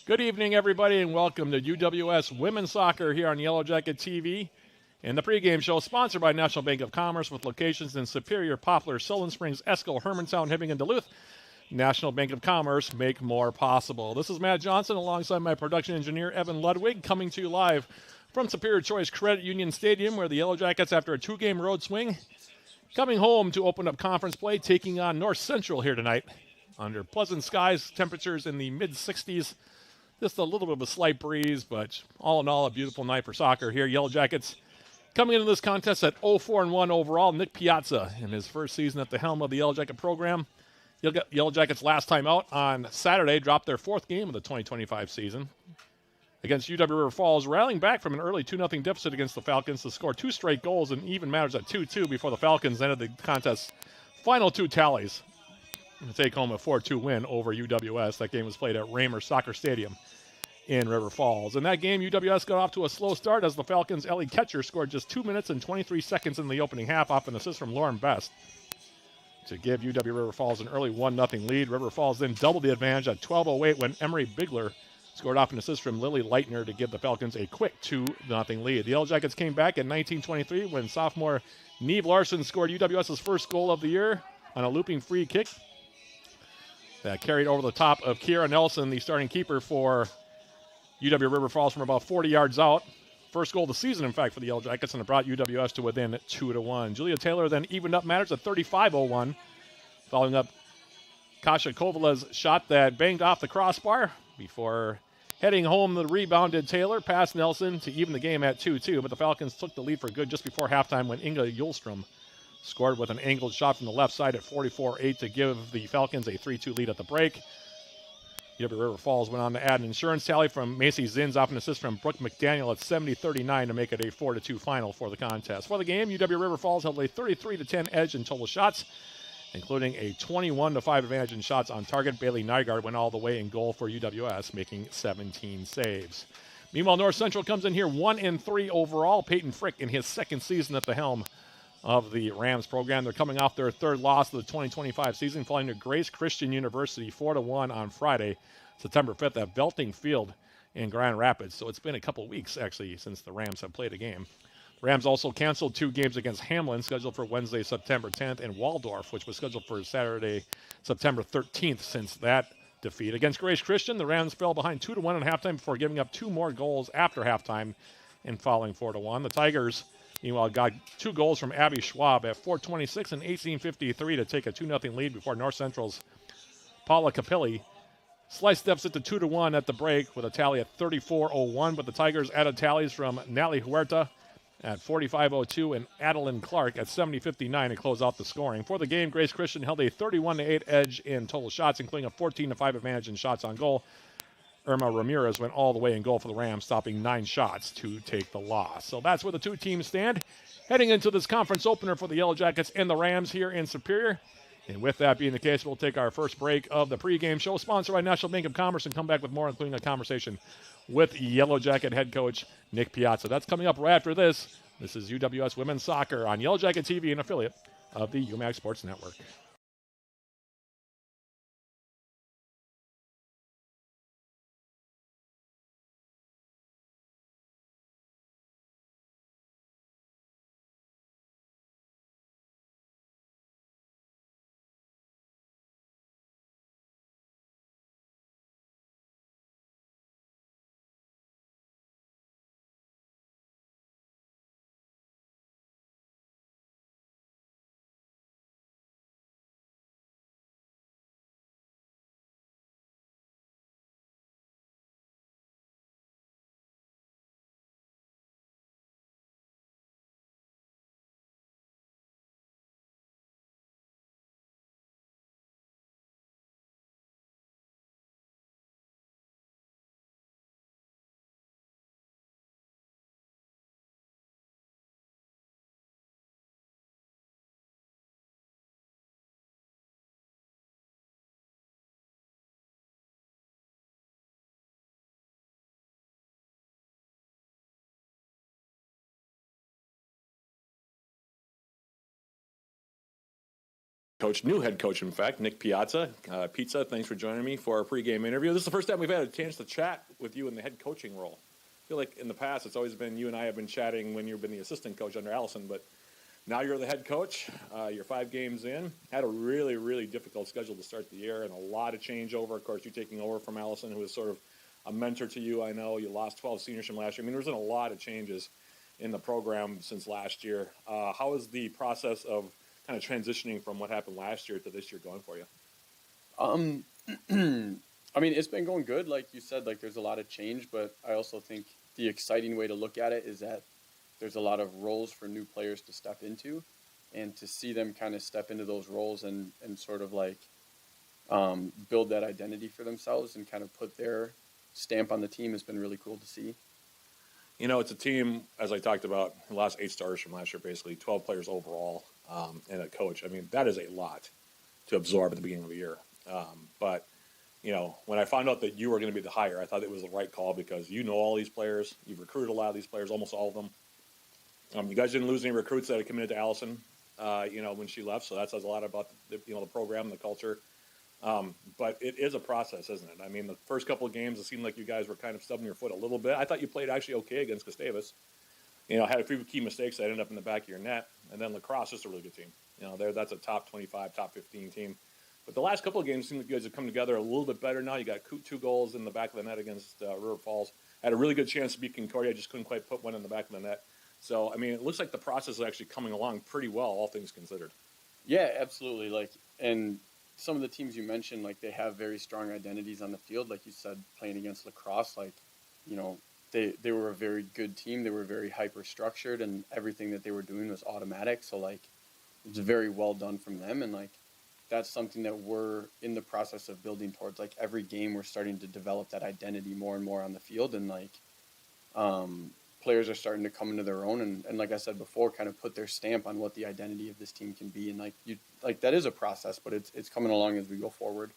Good evening, everybody, and welcome to UWS Women's Soccer here on Yellow Jacket TV and the pregame show sponsored by National Bank of Commerce with locations in Superior, Poplar, Solon Springs, Esco, Hermantown, Hibbing, and Duluth. National Bank of Commerce, make more possible. This is Matt Johnson alongside my production engineer, Evan Ludwig, coming to you live from Superior Choice Credit Union Stadium, where the Yellow Jackets, after a two-game road swing, coming home to open up conference play, taking on North Central here tonight. Under pleasant skies, temperatures in the mid-60s. Just a little bit of a slight breeze, but all in all, a beautiful night for soccer here. Yellow Jackets coming into this contest at 0-4-1 overall. Nick Piazza in his first season at the helm of the Yellow Jacket program. Yellow Jackets last time out on Saturday dropped their fourth game of the 2025 season against UW River Falls, rallying back from an early 2-0 deficit against the Falcons to score two straight goals and even matters at 2-2 before the Falcons ended the contest's final two tallies to take home a 4-2 win over UWS. That game was played at Raymer Soccer Stadium in River Falls. In that game, UWS got off to a slow start as the Falcons' Ellie Ketcher scored just 2 minutes and 23 seconds in the opening half off an assist from Lauren Best to give UW River Falls an early 1-0 lead. River Falls then doubled the advantage at 12:08 when Emery Bigler scored off an assist from Lily Leitner to give the Falcons a quick 2-0 lead. The Yellow Jackets came back in 1923 when sophomore Neve Larson scored UWS's first goal of the year on a looping free kick that carried over the top of Kiera Nelson, the starting keeper for UW River Falls, from about 40 yards out. First goal of the season, in fact, for the Yellow Jackets, and it brought UWS to within 2-1. Julia Taylor then evened up matters at 35:01, following up Kasha Kovala's shot that banged off the crossbar before heading home. The rebounded Taylor past Nelson to even the game at 2-2, but the Falcons took the lead for good just before halftime when Inga Yulstrom scored with an angled shot from the left side at 44:08 to give the Falcons a 3-2 lead at the break. UW River Falls went on to add an insurance tally from Macy Zins off an assist from Brooke McDaniel at 70:39 to make it a 4-2 final for the contest. For the game, UW River Falls held a 33-10 edge in total shots, including a 21-5 advantage in shots on target. Bailey Nygaard went all the way in goal for UWS, making 17 saves. Meanwhile, North Central comes in here 1-3 overall. Peyton Frick in his second season at the helm of the Rams program. They're coming off their third loss of the 2025 season, falling to Grace Christian University 4-1 on Friday, September 5th at Belting Field in Grand Rapids. So it's been a couple weeks, actually, since the Rams have played a game. The Rams also canceled two games against Hamlin, scheduled for Wednesday, September 10th, and Waldorf, which was scheduled for Saturday, September 13th, since that defeat. Against Grace Christian, the Rams fell behind 2-1 at halftime before giving up two more goals after halftime and falling 4-1. The Tigers, meanwhile, got two goals from Abby Schwab at 4:26 and 18:53 to take a 2-0 lead before North Central's Paula Capilli sliced deficit to 2-1 at the break with a tally at 34:01. But the Tigers added tallies from Natalie Huerta at 45:02 and Adeline Clark at 70:59 to close out the scoring. For the game, Grace Christian held a 31-8 edge in total shots, including a 14-5 advantage in shots on goal. Irma Ramirez went all the way in goal for the Rams, stopping 9 shots to take the loss. So that's where the two teams stand heading into this conference opener for the Yellow Jackets and the Rams here in Superior. And with that being the case, we'll take our first break of the pregame show, sponsored by National Bank of Commerce, and come back with more, including a conversation with Yellow Jacket head coach Nick Piazza. That's coming up right after this. This is UWS Women's Soccer on Yellow Jacket TV, an affiliate of the UMAC Sports Network. new head coach, in fact, Nick Piazza. Pizza, thanks for joining me for our pregame interview. This is the first time we've had a chance to chat with you in the head coaching role. I feel like in the past it's always been you and I have been chatting when you've been the assistant coach under Allison, but now you're the head coach. You're 5 games in. Had a really, really difficult schedule to start the year and a lot of changeover. Of course, you taking over from Allison, who was sort of a mentor to you. I know you lost 12 seniors from last year. I mean, there's been a lot of changes in the program since last year. How is the process of kind of transitioning from what happened last year to this year going for you? I mean, it's been going good. Like you said, like there's a lot of change, but I also think the exciting way to look at it is that there's a lot of roles for new players to step into, and to see them kind of step into those roles and sort of like build that identity for themselves and kind of put their stamp on the team has been really cool to see. You know, it's a team, as I talked about, lost 8 starters from last year, basically 12 players overall, and a coach. I mean, that is a lot to absorb at the beginning of the year. But you know, when I found out that you were going to be the hire, I thought it was the right call because you know all these players. You've recruited a lot of these players, almost all of them. You guys didn't lose any recruits that had committed to Allison, you know, when she left. So that says a lot about the program and the culture. But it is a process, isn't it? I mean, the first couple of games, it seemed like you guys were kind of stubbing your foot a little bit. I thought you played actually okay against Gustavus. You know, had a few key mistakes that ended up in the back of your net. And then lacrosse is a really good team. You know, that's a top 25, top 15 team. But the last couple of games seem like you guys have come together a little bit better now. You got 2 goals in the back of the net against River Falls. Had a really good chance to beat Concordia. Just couldn't quite put one in the back of the net. So, I mean, it looks like the process is actually coming along pretty well, all things considered. Yeah, absolutely. Like, and some of the teams you mentioned, like they have very strong identities on the field. Like you said, playing against lacrosse, like, you know, they were a very good team. They were very hyper structured, and everything that they were doing was automatic. So like, it was very well done from them. And like, that's something that we're in the process of building towards. Like every game, we're starting to develop that identity more and more on the field, and like players are starting to come into their own, and like I said before, kind of put their stamp on what the identity of this team can be. And like that is a process, but it's coming along as we go forward.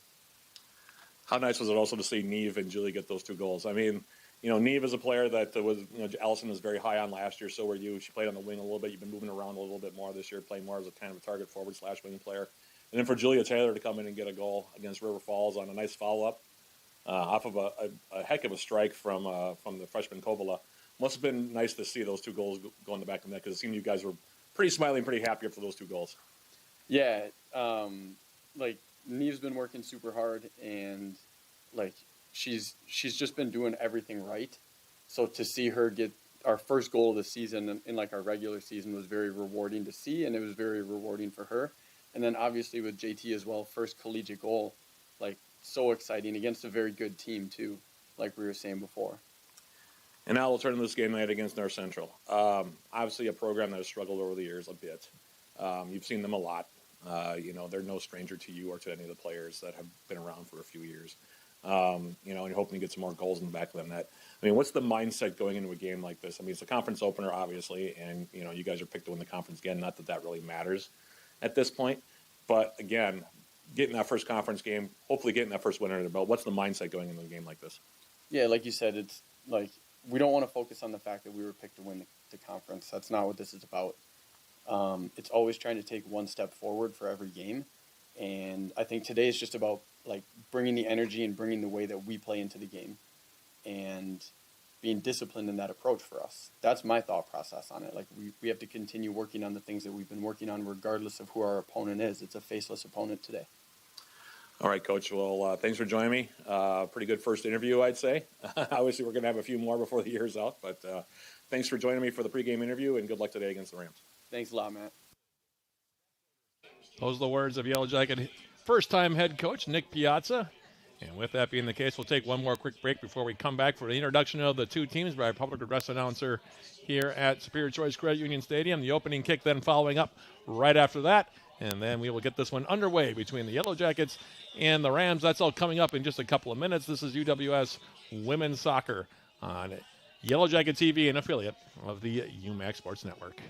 How nice was it also to see Neve and Julie get those 2 goals? I mean, you know, Neve is a player that was, you know, Allison was very high on last year. So were you. She played on the wing a little bit. You've been moving around a little bit more this year, playing more as a kind of a target forward / wing player. And then for Julia Taylor to come in and get a goal against River Falls on a nice follow-up off of a heck of a strike from the freshman Kovala. Must have been nice to see those 2 goals go in the back of the net because it seemed you guys were pretty smiling, pretty happy after those 2 goals. Yeah, like Neve's been working super hard, and like she's just been doing everything right. So to see her get our first goal of the season in like our regular season was very rewarding to see, and it was very rewarding for her. And then obviously with JT as well, first collegiate goal, like so exciting against a very good team too, like we were saying before. And now we'll turn to this game night against North Central. Obviously a program that has struggled over the years a bit. You've seen them a lot. You know, they're no stranger to you or to any of the players that have been around for a few years. You know, and you're hoping to get some more goals in the back of the net. I mean, what's the mindset going into a game like this? I mean, it's a conference opener, obviously, and, you know, you guys are picked to win the conference again. Not that that really matters at this point. But, again, getting that first conference game, hopefully getting that first win under their belt, what's the mindset going into a game like this? Yeah, like you said, it's like we don't want to focus on the fact that we were picked to win the conference. That's not what this is about. It's always trying to take one step forward for every game. And I think today is just about like bringing the energy and bringing the way that we play into the game and being disciplined in that approach for us. That's my thought process on it. Like we have to continue working on the things that we've been working on regardless of who our opponent is. It's a faceless opponent today. All right, Coach. Well, thanks for joining me. Pretty good first interview, I'd say. Obviously, we're going to have a few more before the year's out. But thanks for joining me for the pregame interview, and good luck today against the Rams. Thanks a lot, Matt. Those are the words of Yellow Jacket first-time head coach Nick Piazza. And with that being the case, we'll take one more quick break before we come back for the introduction of the 2 teams by our public address announcer here at Superior Choice Credit Union Stadium. The opening kick then following up right after that. And then we will get this one underway between the Yellow Jackets and the Rams. That's all coming up in just a couple of minutes. This is UWS Women's Soccer on Yellow Jacket TV, an affiliate of the UMAC Sports Network.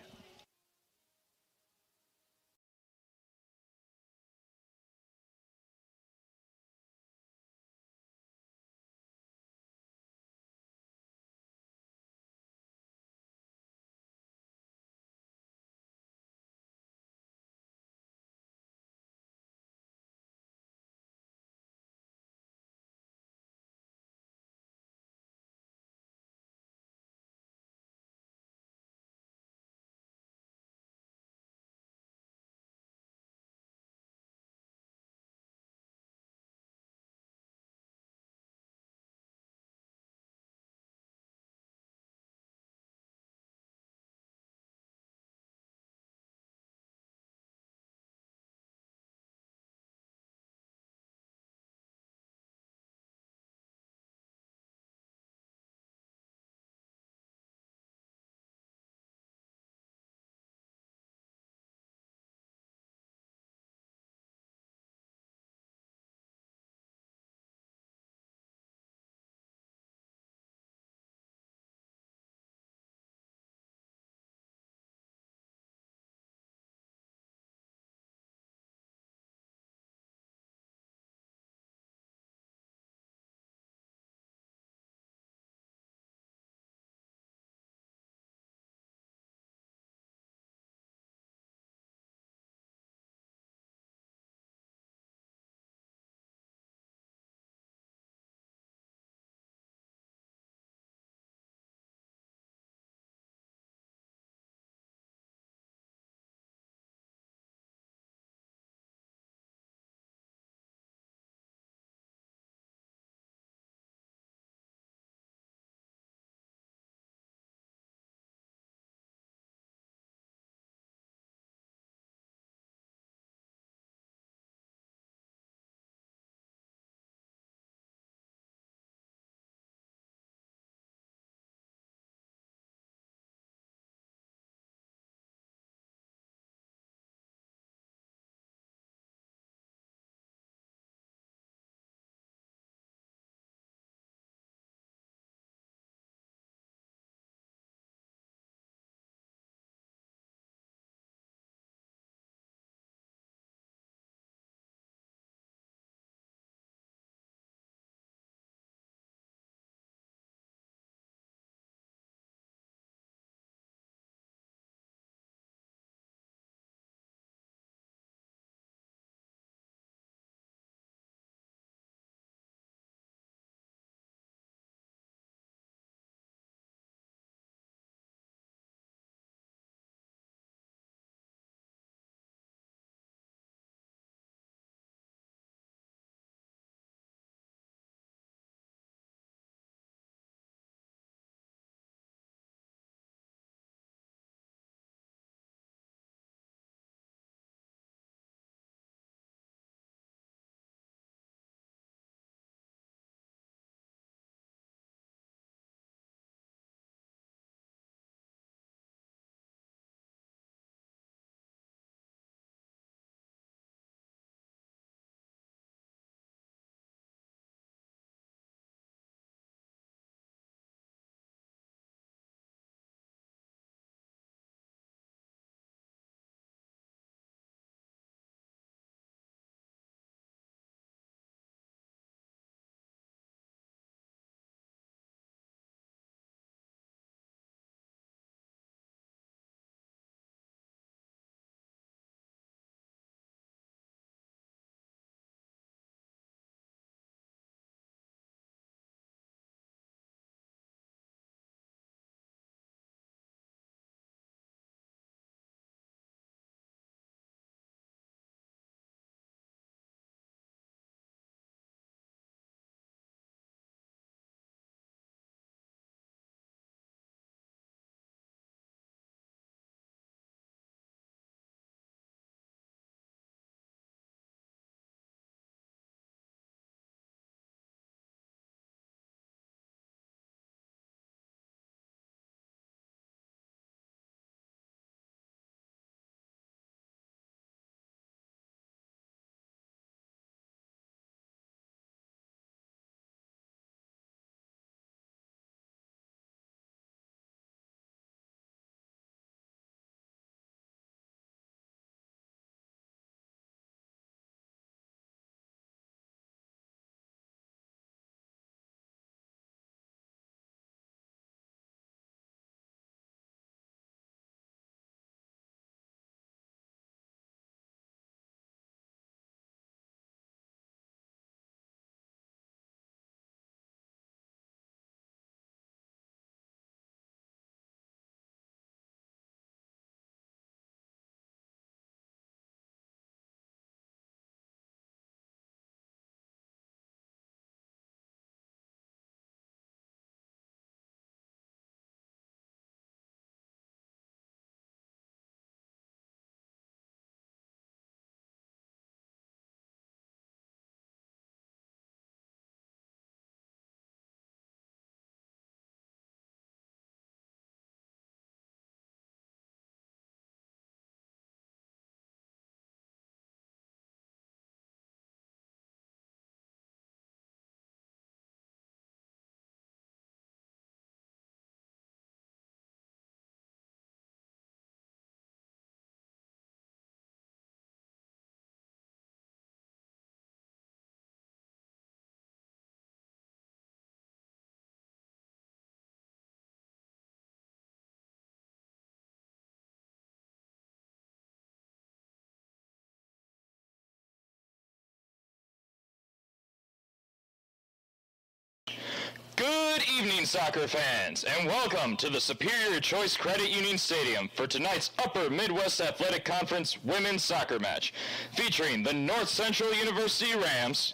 evening, soccer fans, and welcome to the Superior Choice Credit Union Stadium for tonight's Upper Midwest Athletic Conference women's soccer match, featuring the North Central University Rams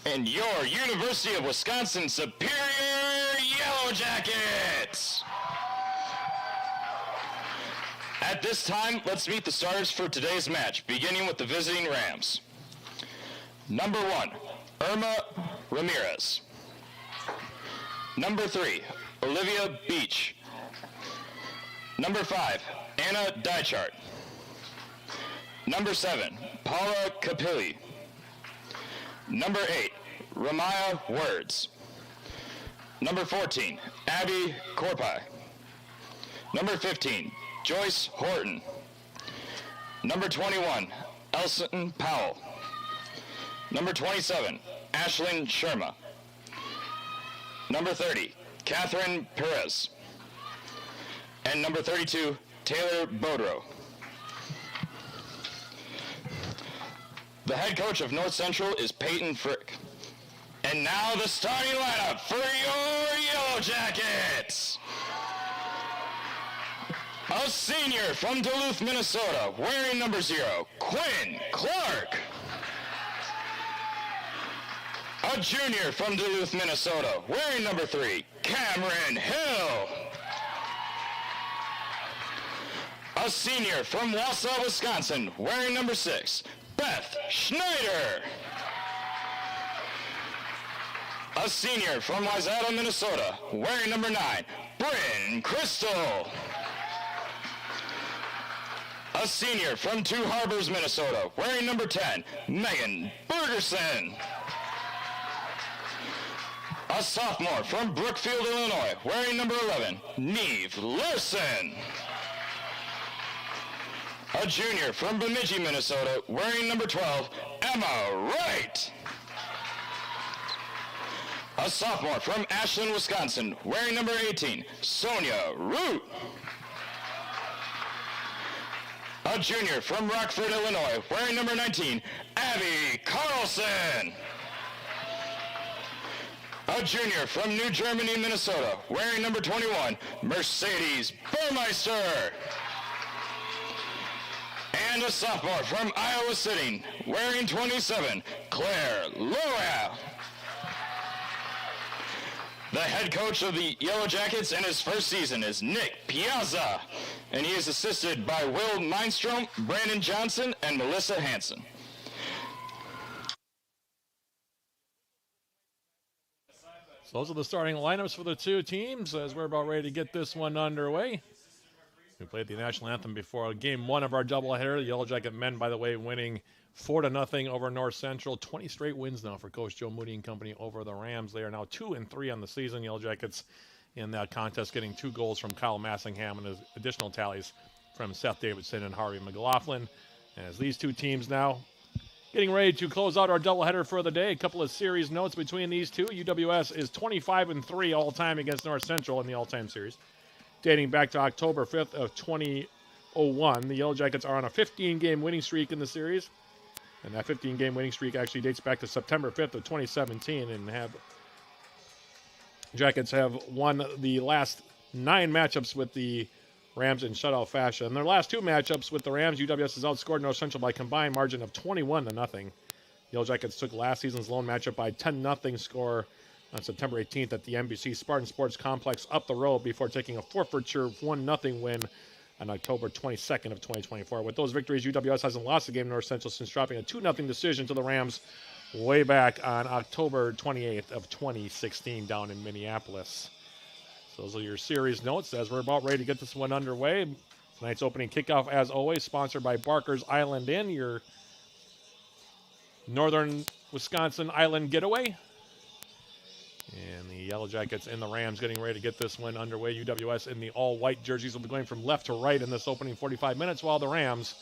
and your University of Wisconsin Superior Yellow Jackets. At this time, let's meet the starters for today's match, beginning with the visiting Rams. Number 1, Irma Ramirez. Number 3, Olivia Beach. Number 5, Anna Dychart. Number 7, Paula Capilli. Number 8, Ramaya Words. Number 14, Abby Corpai. Number 15, Joyce Horton. Number 21, Elson Powell. Number 27, Ashlyn Sherma. Number 30, Catherine Perez. And number 32, Taylor Bodrow. The head coach of North Central is Peyton Frick. And now the starting lineup for your Yellow Jackets. A senior from Duluth, Minnesota, wearing number 0, Quinn Clark. A junior from Duluth, Minnesota, wearing number 3, Cameron Hill. A senior from Wausau, Wisconsin, wearing number 6, Beth Schneider. A senior from Wayzata, Minnesota, wearing number 9, Bryn Crystal. A senior from Two Harbors, Minnesota, wearing number 10, Megan Bergerson. A sophomore from Brookfield, Illinois, wearing number 11, Neve Larson. A junior from Bemidji, Minnesota, wearing number 12, Emma Wright. A sophomore from Ashland, Wisconsin, wearing number 18, Sonia Root. A junior from Rockford, Illinois, wearing number 19, Abby Carlson. A junior from New Germany, Minnesota, wearing number 21, Mercedes Burmeister. And a sophomore from Iowa City, wearing 27, Claire Loya. The head coach of the Yellow Jackets in his first season is Nick Piazza, and he is assisted by Will Mindstrom, Brandon Johnson, and Melissa Hansen. So those are the starting lineups for the two teams as we're about ready to get this one underway. We played the national anthem before game 1 of our doubleheader. The Yellow Jacket men, by the way, winning 4-0 over North Central. 20 straight wins now for Coach Joe Moody and company over the Rams. They are now 2-3 on the season. Yellow Jackets in that contest getting 2 goals from Kyle Massingham and additional tallies from Seth Davidson and Harvey McLaughlin. As these two teams now getting ready to close out our doubleheader for the day. A couple of series notes between these two. UWS is 25-3 all-time against North Central in the all-time series. Dating back to October 5th of 2001, the Yellow Jackets are on a 15-game winning streak in the series. And that 15-game winning streak actually dates back to September 5th of 2017. And Jackets have won the last 9 matchups with the Rams in shutout fashion. In their last 2 matchups with the Rams, UWS has outscored North Central by a combined margin of 21-0. Yellow Jackets took last season's lone matchup by a 10-0 score on September 18th at the NBC Spartan Sports Complex up the road before taking a forfeiture 1-0 win on October 22nd of 2024. With those victories, UWS hasn't lost a game in North Central since dropping a 2-0 decision to the Rams way back on October 28th of 2016 down in Minneapolis. So those are your series notes as we're about ready to get this one underway. Tonight's opening kickoff, as always, sponsored by Barker's Island Inn, your northern Wisconsin island getaway. And the Yellow Jackets and the Rams getting ready to get this one underway. UWS in the all-white jerseys will be going from left to right in this opening 45 minutes, while the Rams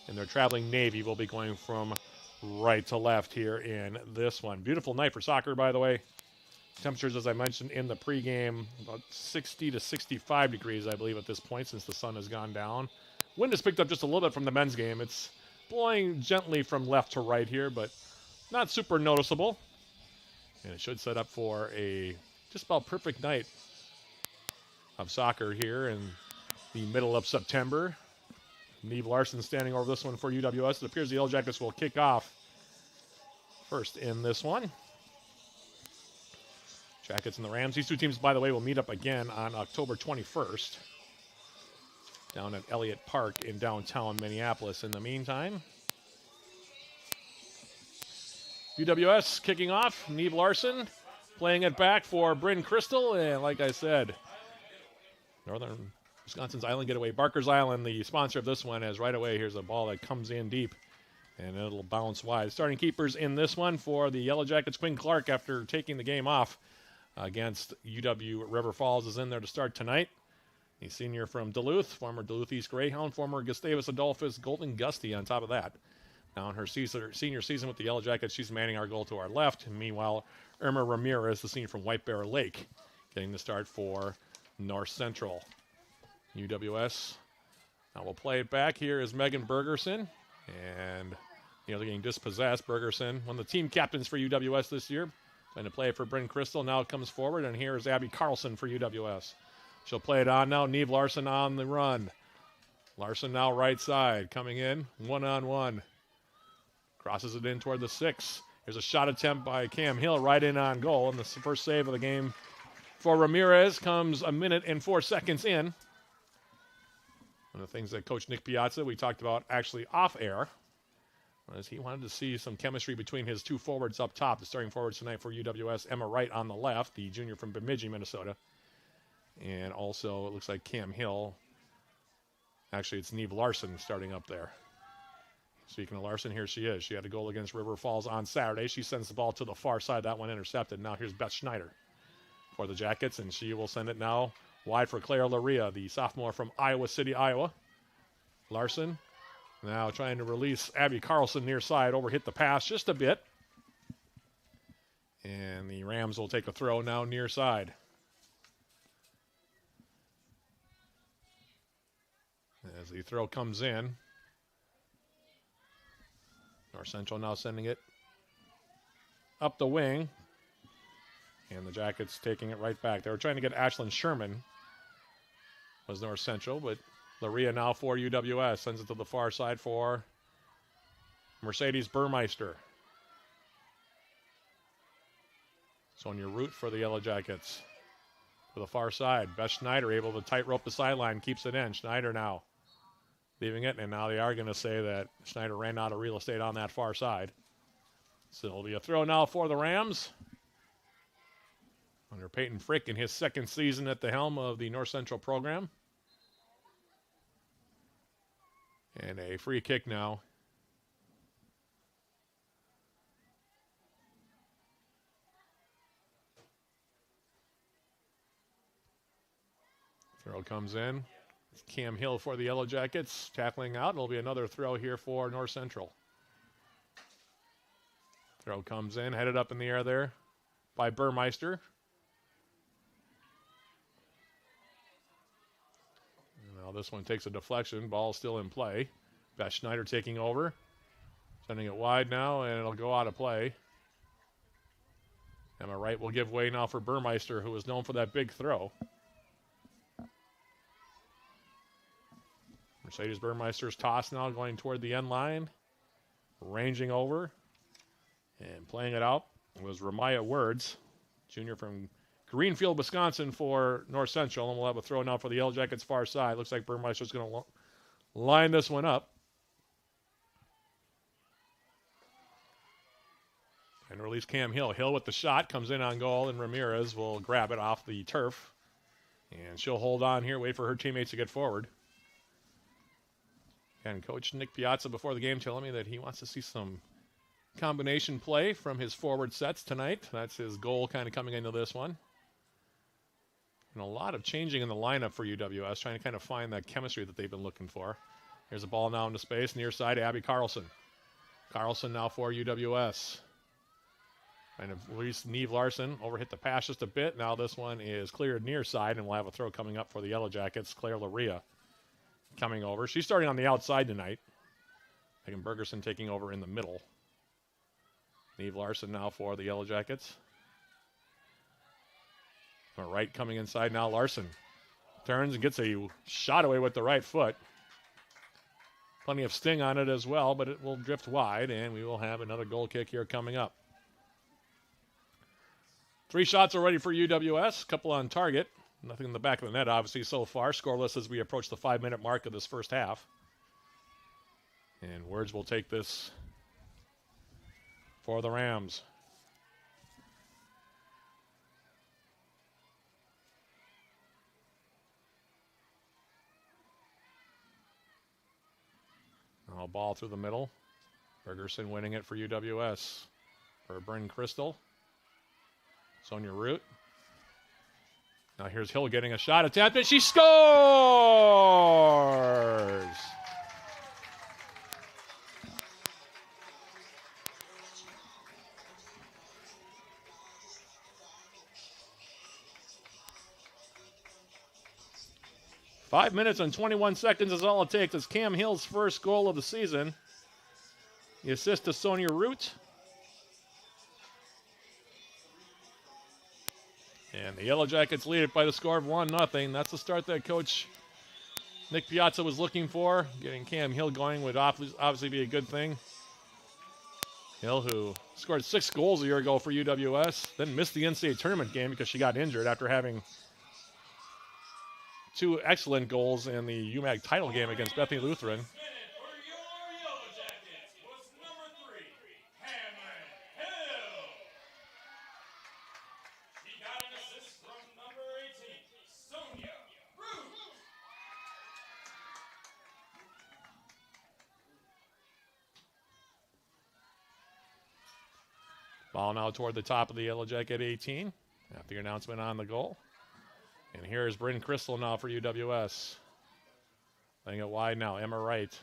in their traveling navy will be going from right to left here in this one. Beautiful night for soccer, by the way. Temperatures, as I mentioned in the pregame, about 60 to 65 degrees, I believe, at this point since the sun has gone down. Wind has picked up just a little bit from the men's game. It's blowing gently from left to right here, but not super noticeable. And it should set up for a just about perfect night of soccer here in the middle of September. Neve Larson standing over this one for UWS. It appears the Yellow Jackets will kick off first in this one. Jackets and the Rams. These two teams, by the way, will meet up again on October 21st down at Elliott Park in downtown Minneapolis. In the meantime, UWS kicking off. Neve Larson playing it back for Bryn Crystal. And like I said, Northern Wisconsin's Island Getaway. Barker's Island, the sponsor of this one, as right away here's a ball that comes in deep. And it'll bounce wide. Starting keepers in this one for the Yellow Jackets. Quinn Clark, after taking the game off against UW River Falls, is in there to start tonight. A senior from Duluth, former Duluth East Greyhound, former Gustavus Adolphus Golden Gusty on top of that. Now in her senior season with the Yellow Jackets, she's manning our goal to our left. And meanwhile, Irma Ramirez, the senior from White Bear Lake, getting the start for North Central. UWS. Now we'll play it back. Here is Megan Bergerson. And, they're getting dispossessed. Bergerson, one of the team captains for UWS this year. Trying to play it for Bryn Crystal. Now it comes forward, and here is Abby Carlson for UWS. She'll play it on now. Neve Larson on the run. Larson now right side. Coming in, one-on-one. Crosses it in toward the 6. Here's a shot attempt by Cam Hill right in on goal. And the first save of the game for Ramirez comes a minute and 4 seconds in. One of the things that Coach Nick Piazza, we talked about actually off air, was he wanted to see some chemistry between his two forwards up top. The starting forwards tonight for UWS, Emma Wright on the left, the junior from Bemidji, Minnesota. And also, it looks like Cam Hill. Actually, it's Neve Larson starting up there. Speaking of Larson, here she is. She had a goal against River Falls on Saturday. She sends the ball to the far side. That one intercepted. Now here's Beth Schneider for the Jackets, and she will send it now wide for Claire Laria, the sophomore from Iowa City, Iowa. Larson now trying to release Abby Carlson near side. Overhit the pass just a bit. And the Rams will take a throw now near side. As the throw comes in, North Central now sending it up the wing. And the Jackets taking it right back. They were trying to get Ashlyn Sherman, was North Central, but Laria now for UWS. Sends it to the far side for Mercedes Burmeister. Sonia Root for the Yellow Jackets. To the far side. Beth Schneider able to tightrope the sideline. Keeps it in. Schneider now leaving it. And now they are going to say that Schneider ran out of real estate on that far side. So it'll be a throw now for the Rams. Under Peyton Frick in his second season at the helm of the North Central program. And a free kick now. Throw comes in. It's Cam Hill for the Yellow Jackets. Tackling out. It'll be another throw here for North Central. Throw comes in. Headed up in the air there by Burmeister. Now this one takes a deflection. Ball still in play. Beth Schneider taking over. Sending it wide now, and it'll go out of play. Emma Wright will give way now for Burmeister, who is known for that big throw. Mercedes Burmeister's toss now going toward the end line. Ranging over. And playing it out was Ramaya Words, junior from Greenfield, Wisconsin for North Central. And we'll have a throw now for the Yellow Jackets far side. Looks like Burmeister's going to line this one up. And release Cam Hill. Hill with the shot. Comes in on goal, and Ramirez will grab it off the turf. And she'll hold on here, wait for her teammates to get forward. And Coach Nick Piazza before the game telling me that he wants to see some combination play from his forward sets tonight. That's his goal kind of coming into this one. And a lot of changing in the lineup for UWS, trying to kind of find that chemistry that they've been looking for. Here's a ball now into space, near side, Abby Carlson. Carlson now for UWS. Kind of release Neve Larson, overhit the pass just a bit. Now this one is cleared near side, and we'll have a throw coming up for the Yellow Jackets. Claire Laria coming over. She's starting on the outside tonight. Megan Bergerson taking over in the middle. Neve Larson now for the Yellow Jackets. Right coming inside now, Larson. Turns and gets a shot away with the right foot. Plenty of sting on it as well, but it will drift wide, and we will have another goal kick here coming up. 3 shots already for UWS, couple on target. Nothing in the back of the net, obviously, so far. Scoreless as we approach the 5-minute mark of this first half. And Words will take this for the Rams. Now ball through the middle. Bergerson winning it for UWS. For Bryn Crystal. Sonia Root. Now here's Hill getting a shot attempted. She scores! 5 minutes and 21 seconds is all it takes. It's Cam Hill's first goal of the season. The assist to Sonia Root. And the Yellow Jackets lead it by the score of 1-0. That's the start that Coach Nick Piazza was looking for. Getting Cam Hill going would obviously be a good thing. Hill, who scored 6 goals a year ago for UWS, then missed the NCAA tournament game because she got injured after having 2 excellent goals in the UMAC title game against Bethany Lutheran. Ball now toward the top of the Yellow Jacket 18 after the announcement on the goal. And here's Bryn Crystal now for UWS. Laying it wide now, Emma Wright.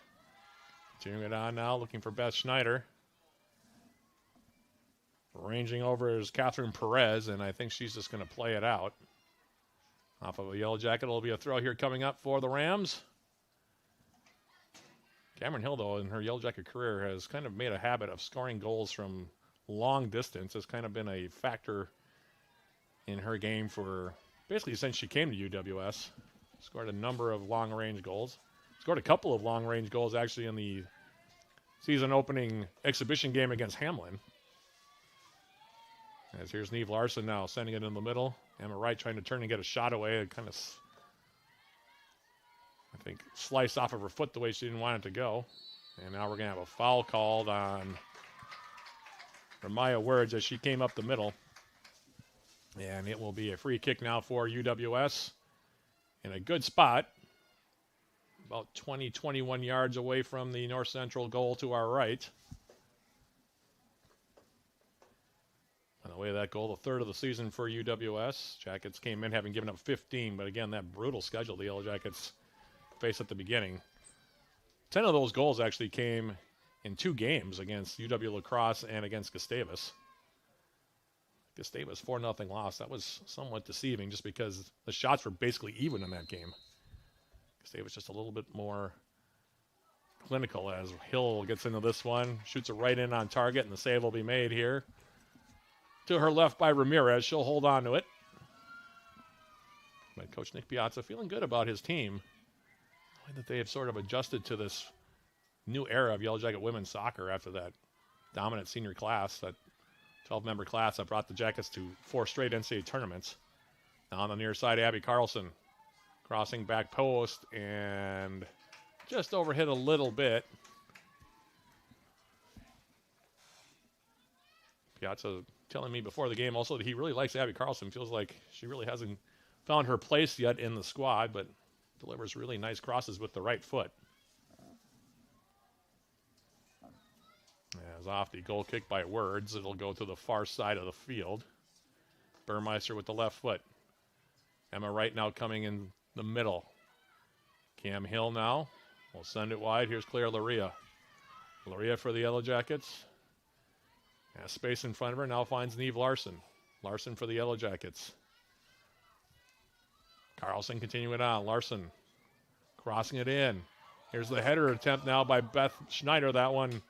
Continuing it on now, looking for Beth Schneider. Ranging over is Catherine Perez, and I think she's just going to play it out. Off of a Yellow Jacket, it'll be a throw here coming up for the Rams. Cameron Hill, though, in her Yellow Jacket career, has kind of made a habit of scoring goals from long distance. Has kind of been a factor in her game for basically since she came to UWS. Scored a number of long-range goals. Scored a couple of long-range goals, actually, in the season-opening exhibition game against Hamlin. As here's Neve Larson now, sending it in the middle. Emma Wright trying to turn and get a shot away. It kind of, I think, sliced off of her foot the way she didn't want it to go. And now we're going to have a foul called on Ramaya Words as she came up the middle. And it will be a free kick now for UWS in a good spot. About 20, 21 yards away from the North Central goal to our right. On the way of that goal, the third of the season for UWS. Jackets came in having given up 15, but again, that brutal schedule the Yellow Jackets faced at the beginning. 10 of those goals actually came in 2 games against UW La Crosse and against Gustavus. Gustavus 4-0 loss. That was somewhat deceiving just because the shots were basically even in that game. Gustavus just a little bit more clinical as Hill gets into this one. Shoots it right in on target, and the save will be made here. To her left by Ramirez. She'll hold on to it. But Coach Nick Piazza feeling good about his team. The way that they have sort of adjusted to this new era of Yellow Jacket women's soccer after that dominant senior class, that 12-member class that brought the Jackets to 4 straight NCAA tournaments. Now on the near side, Abby Carlson crossing back post and just overhit a little bit. Piazza telling me before the game also that he really likes Abby Carlson. Feels like she really hasn't found her place yet in the squad, but delivers really nice crosses with the right foot. As off the goal kick by Words, it'll go to the far side of the field. Burmeister with the left foot. Emma Wright now coming in the middle. Cam Hill now will send it wide. Here's Claire Laria. Laria for the Yellow Jackets. Has space in front of her. Now finds Neve Larson. Larson for the Yellow Jackets. Carlson continuing on. Larson crossing it in. Here's the header attempt now by Beth Schneider. That one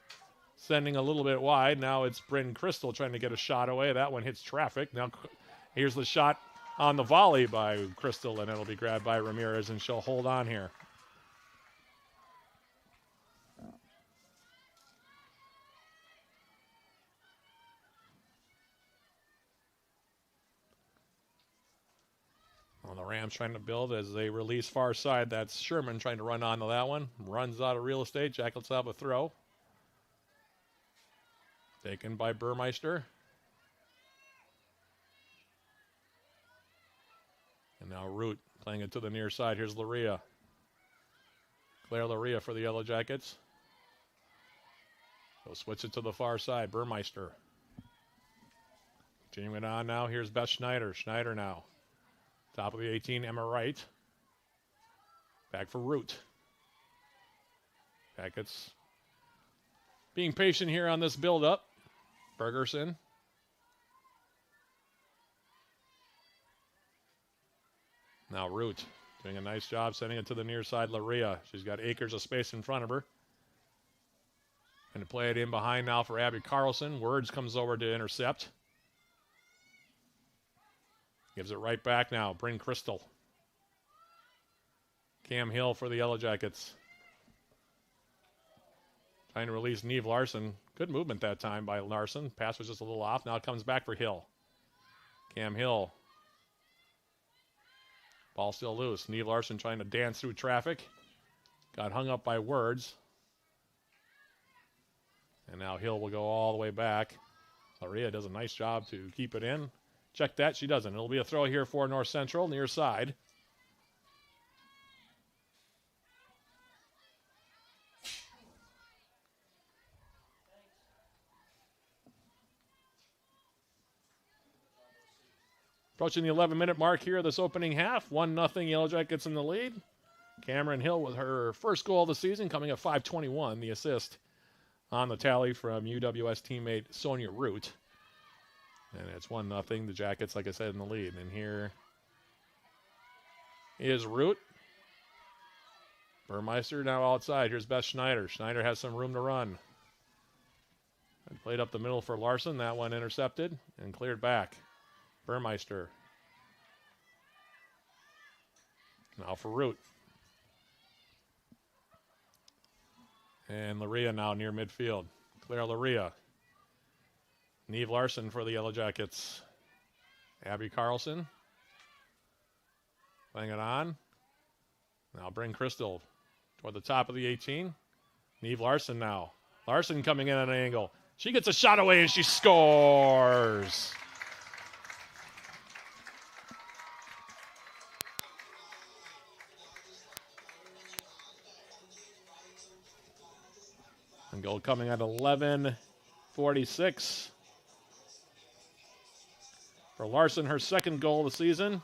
sending a little bit wide. Now it's Bryn Crystal trying to get a shot away. That one hits traffic. Now here's the shot on the volley by Crystal, and it'll be grabbed by Ramirez, and she'll hold on here. Well, the Rams trying to build as they release far side. That's Sherman trying to run onto that one. Runs out of real estate. Jackets have a throw. Taken by Burmeister. And now Root playing it to the near side. Here's Laria. Claire Laria for the Yellow Jackets. They'll switch it to the far side. Burmeister. Continuing on now. Here's Beth Schneider. Schneider now. Top of the 18, Emma Wright. Back for Root. Jackets being patient here on this build-up. Bergerson. Now Root doing a nice job sending it to the near side. Laria. She's got acres of space in front of her. Going to play it in behind now for Abby Carlson. Words comes over to intercept. Gives it right back now. Bryn Crystal. Cam Hill for the Yellow Jackets. Trying to release Neve Larson. Good movement that time by Larson. Pass was just a little off. Now it comes back for Hill. Cam Hill. Ball still loose. Neve Larson trying to dance through traffic. Got hung up by Words. And now Hill will go all the way back. Laria does a nice job to keep it in. Check that. She doesn't. It'll be a throw here for North Central, near side. Approaching the 11-minute mark here of this opening half. 1-0 Yellow Jackets in the lead. Cameron Hill with her first goal of the season, coming at 5:21. The assist on the tally from UWS teammate Sonia Root. And it's 1-0. The Jackets, like I said, in the lead. And here is Root. Burmeister now outside. Here's Beth Schneider. Schneider has some room to run. And played up the middle for Larson. That one intercepted and cleared back. Burmeister. Now for Root. And Laria now near midfield. Claire Laria. Neve Larson for the Yellow Jackets. Abby Carlson. Playing it on. Now Bryn Crystal toward the top of the 18. Neve Larson now. Larson coming in at an angle. She gets a shot away and she scores. And goal coming at 11:46. For Larson, her second goal of the season.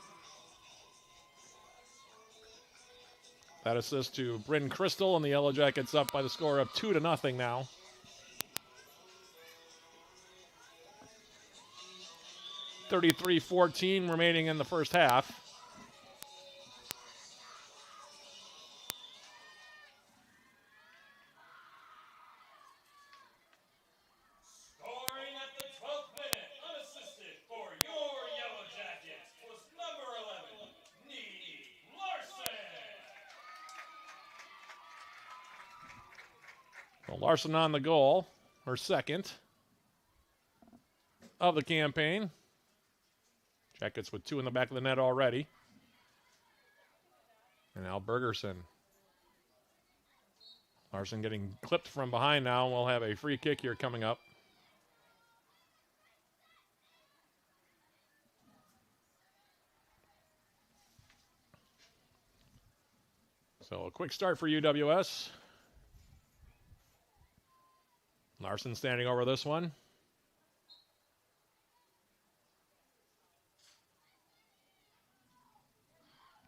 That assist to Bryn Crystal, and the Yellow Jackets up by the score of 2-0 now. .33-14 remaining in the first half. Larson on the goal, her second of the campaign. Jackets with 2 in the back of the net already. And now Bergerson. Larson getting clipped from behind now. We'll have a free kick here coming up. So a quick start for UWS. Larson standing over this one.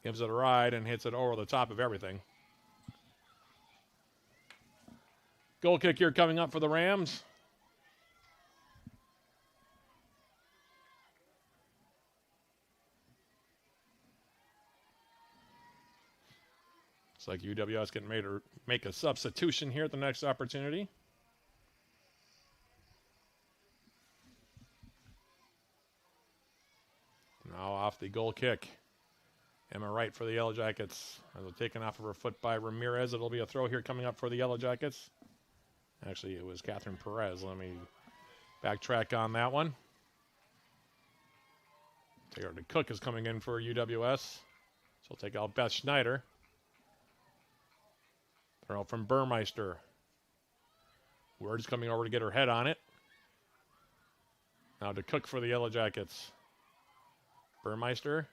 Gives it a ride and hits it over the top of everything. Goal kick here coming up for the Rams. Looks like UWS can make a substitution here at the next opportunity. Now off the goal kick. Emma Wright for the Yellow Jackets. As it taken off of her foot by Ramirez. It'll be a throw here coming up for the Yellow Jackets. Actually, it was Catherine Perez. Let me backtrack on that one. Taylor Cook is coming in for UWS. She'll take out Beth Schneider. Throw from Burmeister. Word's coming over to get her head on it. Now to Cook for the Yellow Jackets. Burmeister.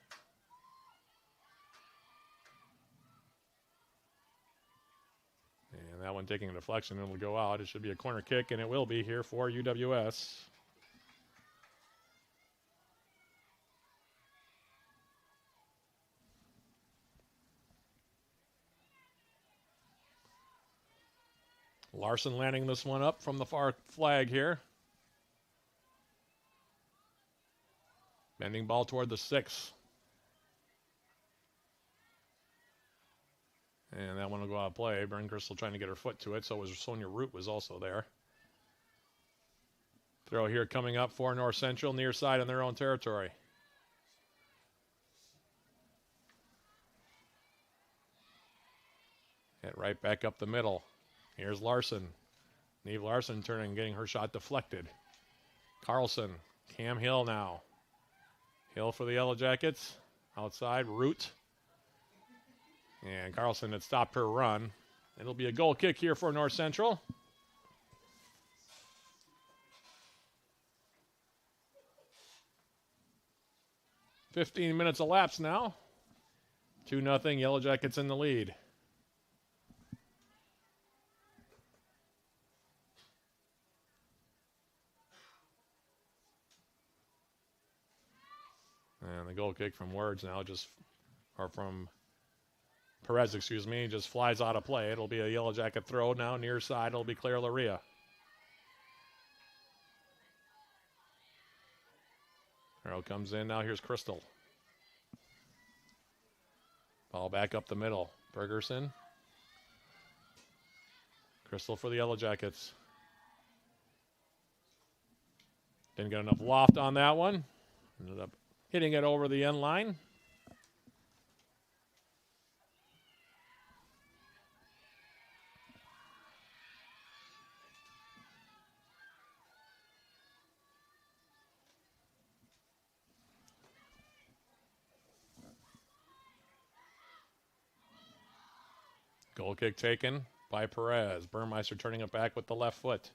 And that one taking a deflection. It'll go out. It should be a corner kick, and it will be here for UWS. Larson landing this one up from the far flag here. Bending ball toward the 6. And that one will go out of play. Bern Crystal trying to get her foot to it, so was Sonia Root was also there. Throw here coming up for North Central, near side in their own territory. Hit right back up the middle. Here's Larson. Neve Larson turning, getting her shot deflected. Carlson. Cam Hill now. Hill for the Yellow Jackets. Outside, Root. And Carlson had stopped her run. It'll be a goal kick here for North Central. "15 minutes elapsed now. 2-0, Yellow Jackets in the lead. And the goal kick from Words now from Perez, excuse me, just flies out of play. It'll be a Yellow Jacket throw now, near side. It'll be Claire Laria. Arrow comes in. Now here's Crystal. Ball back up the middle. Bergerson. Crystal for the Yellow Jackets. Didn't get enough loft on that one. Ended up hitting it over the end line. Goal kick taken by Perez. Burmeister turning it back with the left foot.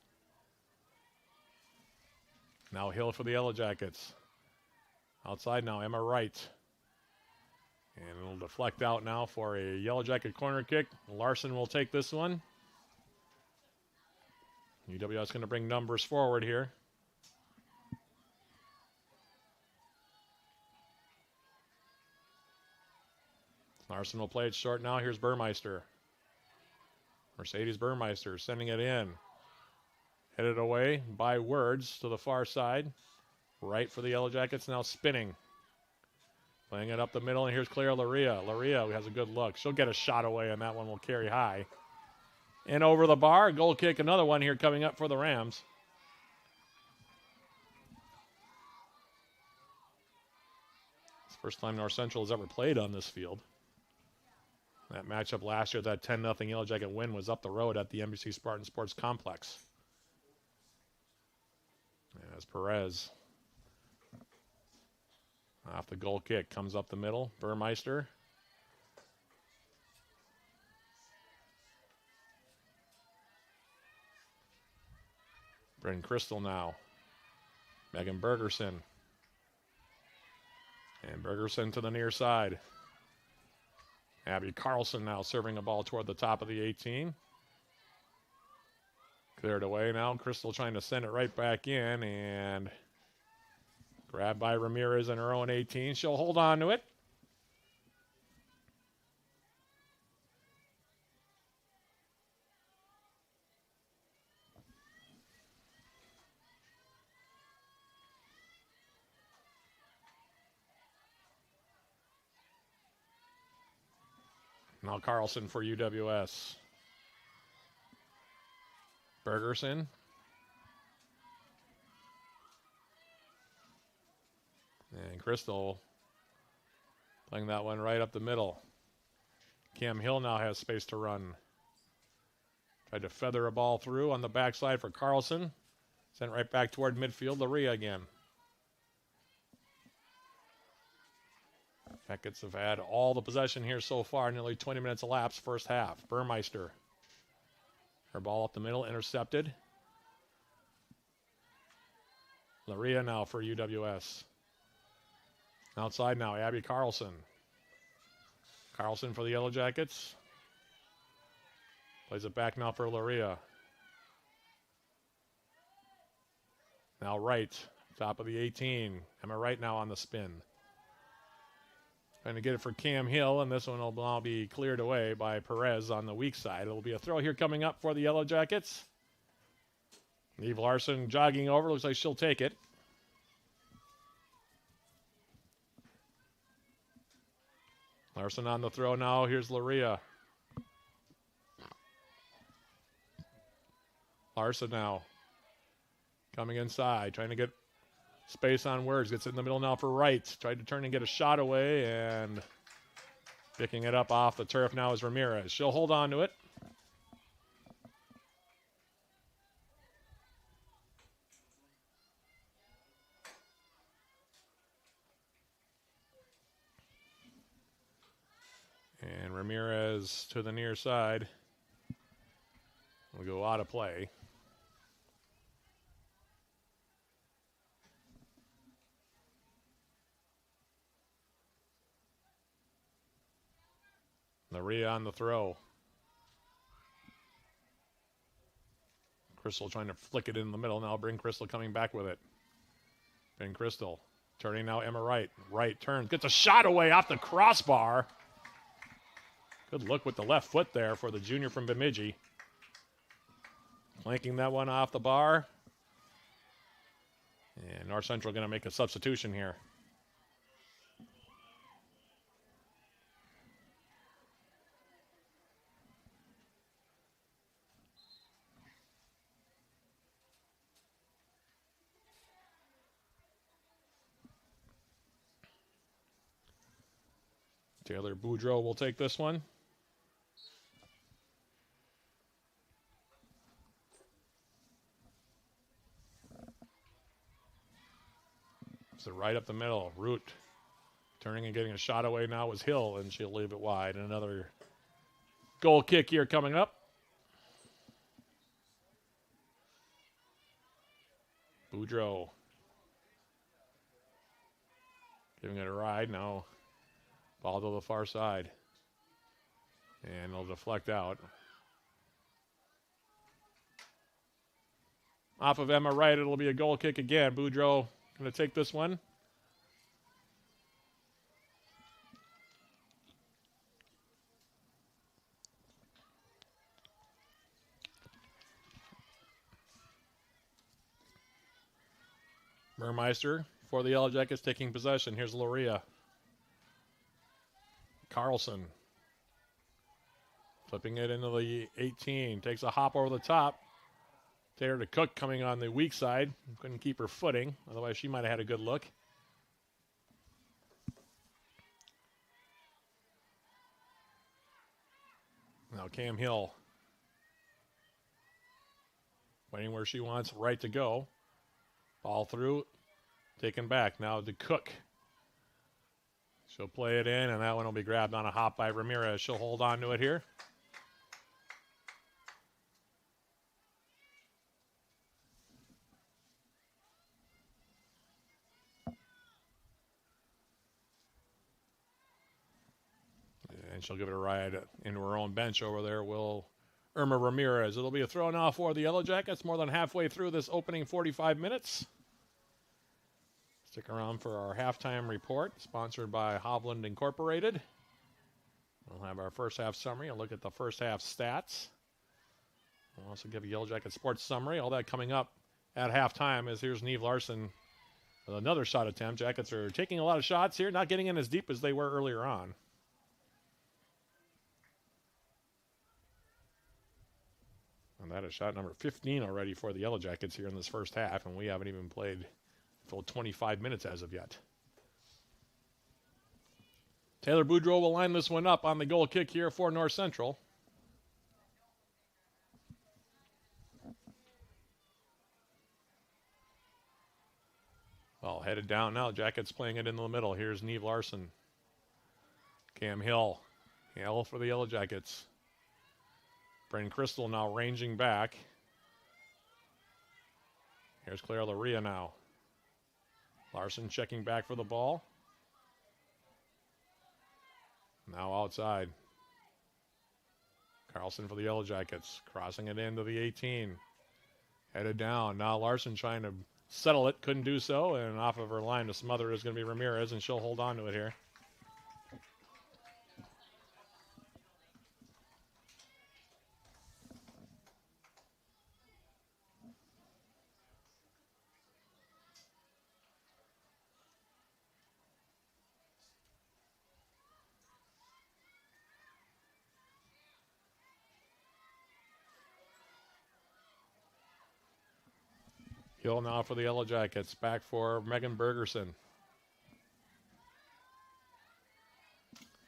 Now Hill for the Yellow Jackets. Outside now, Emma Wright. And it'll deflect out now for a Yellow Jacket corner kick. Larson will take this one. UWS going to bring numbers forward here. Larson will play it short now. Here's Burmeister. Mercedes Burmeister sending it in. Headed away by Words to the far side. Right for the Yellow Jackets, now spinning. Playing it up the middle, and here's Claire Laria. Laria has a good look. She'll get a shot away, and that one will carry high. And over the bar, goal kick, another one here coming up for the Rams. It's the first time North Central has ever played on this field. That matchup last year, that 10-0 Yellow Jacket win, was up the road at the NBC Spartan Sports Complex. As Perez off the goal kick, comes up the middle. Burmeister. Bryn Crystal now. Megan Bergerson. And Bergerson to the near side. Abby Carlson now serving the ball toward the top of the 18. Cleared away now. Crystal trying to send it right back in, and grabbed by Ramirez in her own 18. She'll hold on to it. Now Carlson for UWS. Bergerson. And Crystal Playing that one right up the middle. Cam Hill now has space to run. Tried to feather a ball through on the backside for Carlson. Sent right back toward midfield. Laria again. Jackets have had all the possession here so far. Nearly 20 minutes elapsed first half. Burmeister. Her ball up the middle, intercepted. Laria now for UWS. Outside now, Abby Carlson. Carlson for the Yellow Jackets. Plays it back now for Laria. Now Wright, top of the 18. Emma Wright now on the spin. Trying to get it for Cam Hill, and this one will now be cleared away by Perez on the weak side. It'll be a throw here coming up for the Yellow Jackets. Eve Larson jogging over. Looks like she'll take it. Larson on the throw now. Here's Laria. Larson now. Coming inside. Trying to get space on Words. Gets it in the middle now for Wright. Tried to turn and get a shot away. And picking it up off the turf now is Ramirez. She'll hold on to it. And Ramirez to the near side will go out of play. Laria on the throw. Crystal trying to flick it in the middle. Now Bryn Crystal coming back with it. Bryn Crystal turning now Emma Wright. Wright turns, gets a shot away off the crossbar. Good look with the left foot there for the junior from Bemidji. Flanking that one off the bar. And North Central going to make a substitution here. Taylor Boudreau will take this one. So right up the middle. Root turning and getting a shot away now was Hill, and she'll leave it wide. And another goal kick here coming up. Boudreau giving it a ride now. Ball to the far side. And it'll deflect out. Off of Emma Wright, it'll be a goal kick again. Boudreau going to take this one. Burmeister for the Yellow Jackets taking possession. Here's Laria. Carlson flipping it into the 18. Takes a hop over the top. Taylor to Cook coming on the weak side. Couldn't keep her footing. Otherwise, she might have had a good look. Now Cam Hill. Waiting where she wants Right to go. Ball through. Taken back. Now to Cook. She'll play it in, and that one will be grabbed on a hop by Ramirez. She'll hold on to it here. And she'll give it a ride into her own bench over there. Will Irma Ramirez. It'll be a throw now for the Yellow Jackets. More than halfway through this opening 45 minutes. Stick around for our halftime report, sponsored by Hovland Incorporated. We'll have our first half summary, a look at the first half stats. We'll also give a Yellow Jacket sports summary. All that coming up at halftime as here's Neve Larson with another shot attempt. Jackets are taking a lot of shots here, not getting in as deep as they were earlier on. And that is shot number 15 already for the Yellow Jackets here in this first half, and we haven't even played full 25 minutes as of yet. Taylor Boudreau will line this one up on the goal kick here for North Central. Well, headed down now. Jackets playing it in the middle. Here's Neve Larson. Cam Hill. Hill for the Yellow Jackets. Bryn Crystal now ranging back. Here's Claire Laria now. Larson checking back for the ball. Now outside. Carlson for the Yellow Jackets. Crossing it into the 18. Headed down. Now Larson trying to settle it. Couldn't do so. And off of her line to smother is going to be Ramirez, and she'll hold on to it here. Hill now for the Yellow Jackets. Back for Megan Bergerson.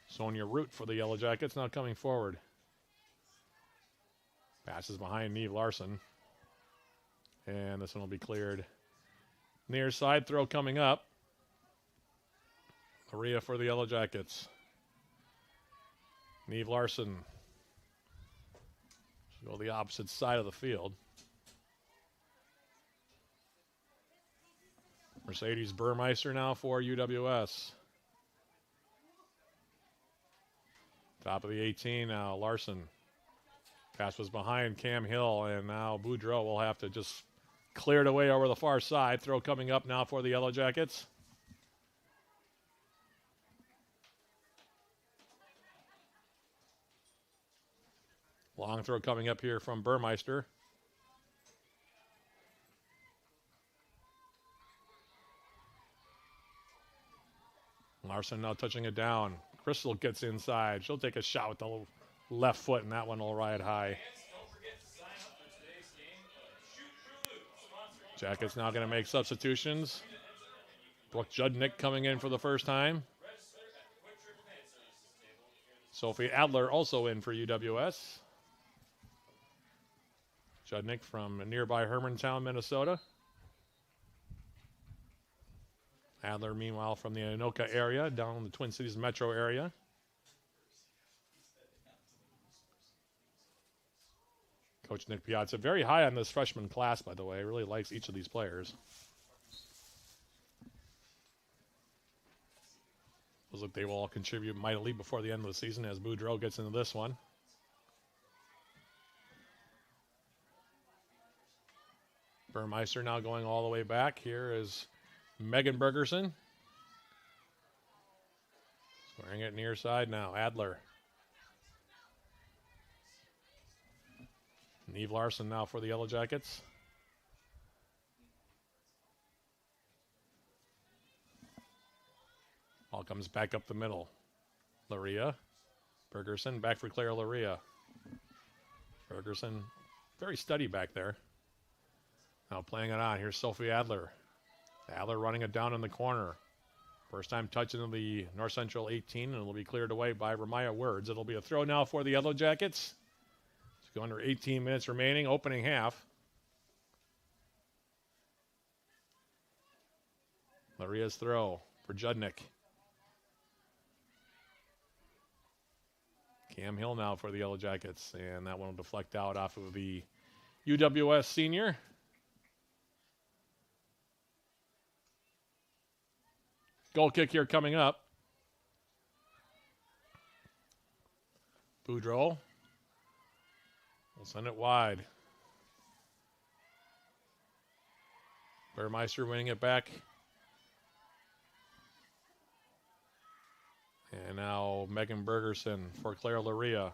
Sonia Root for the Yellow Jackets now coming forward. Passes behind Neve Larson. And this one will be cleared. Near side throw coming up. Maria for the Yellow Jackets. Neve Larson. She'll go the opposite side of the field. Mercedes Burmeister now for UWS. Top of the 18 now, Larson. Pass was behind Cam Hill, and now Boudreau will have to just clear it away over the far side. Throw coming up now for the Yellow Jackets. Long throw coming up here from Burmeister. Larson now touching it down. Crystal gets inside. She'll take a shot with the left foot, and that one will ride high. Jackets now going to make substitutions. Brooke Judnick coming in for the first time. Sophie Adler also in for UWS. Judnick from nearby Hermantown, Minnesota. Adler, meanwhile, from the Anoka area, down in the Twin Cities metro area. Coach Nick Piazza, very high on this freshman class, by the way. Really likes each of these players. Looks like they will all contribute mightily before the end of the season as Boudreau gets into this one. Burmeister now going all the way back. Here is Megan Bergerson. Squaring it near side now. Adler. Neve Larson now for the Yellow Jackets. Ball comes back up the middle. Laria. Bergerson back for Claire Laria. Bergerson very steady back there. Now playing it on. Here's Sophie Adler. Adler running it down in the corner. First time touch into the North Central 18, and it'll be cleared away by Ramaya Words. It'll be a throw now for the Yellow Jackets. It's going under 18 minutes remaining, opening half. Maria's throw for Judnick. Cam Hill now for the Yellow Jackets, and that one will deflect out off of the UWS senior. Goal kick here coming up. Boudreau will send it wide. Burmeister winning it back. And now Megan Bergerson for Claire Laria.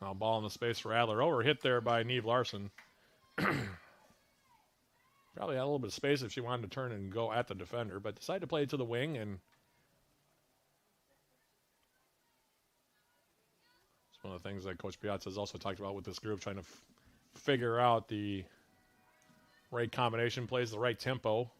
Now ball in the space for Adler. Overhit there by Neve Larson. Probably had a little bit of space if she wanted to turn and go at the defender, but decided to play it to the wing, and it's one of the things that Coach Piazza has also talked about with this group, trying to figure out the right combination plays, the right tempo.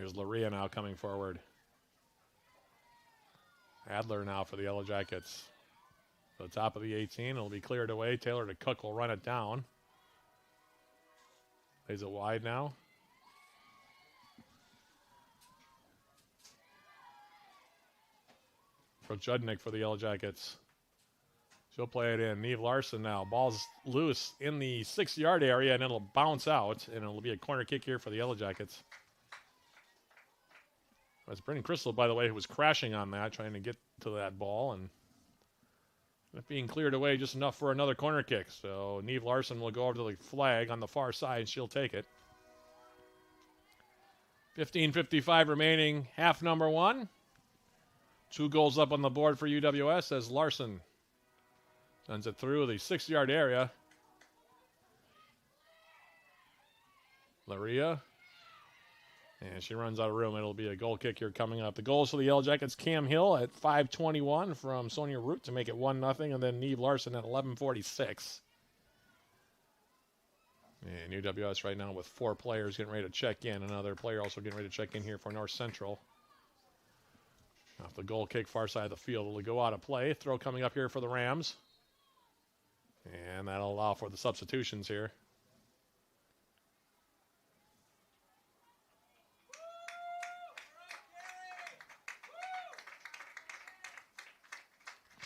Here's Laria now coming forward. Adler now for the Yellow Jackets. To the top of the 18. It'll be cleared away. Taylor to Cook will run it down. Plays it wide now. For Judnick for the Yellow Jackets. She'll play it in. Neve Larson now. Ball's loose in the 6-yard area, and it'll bounce out, and it'll be a corner kick here for the Yellow Jackets. That's Brendan Crystal, by the way, who was crashing on that, trying to get to that ball, and it being cleared away just enough for another corner kick. So Neve Larson will go over to the flag on the far side, and she'll take it. 15:55 remaining, half number 1. 2 goals up on the board for UWS as Larson sends it through the 6-yard area. Laria. And she runs out of room. It'll be a goal kick here coming up. The goals for the Yellow Jackets, Cam Hill at 5:21 from Sonia Root to make it 1-0, and then Neve Larson at 11:46. And UWS right now with 4 players getting ready to check in. Another player also getting ready to check in here for North Central. Off the goal kick, far side of the field, it'll go out of play. Throw coming up here for the Rams. And that'll allow for the substitutions here.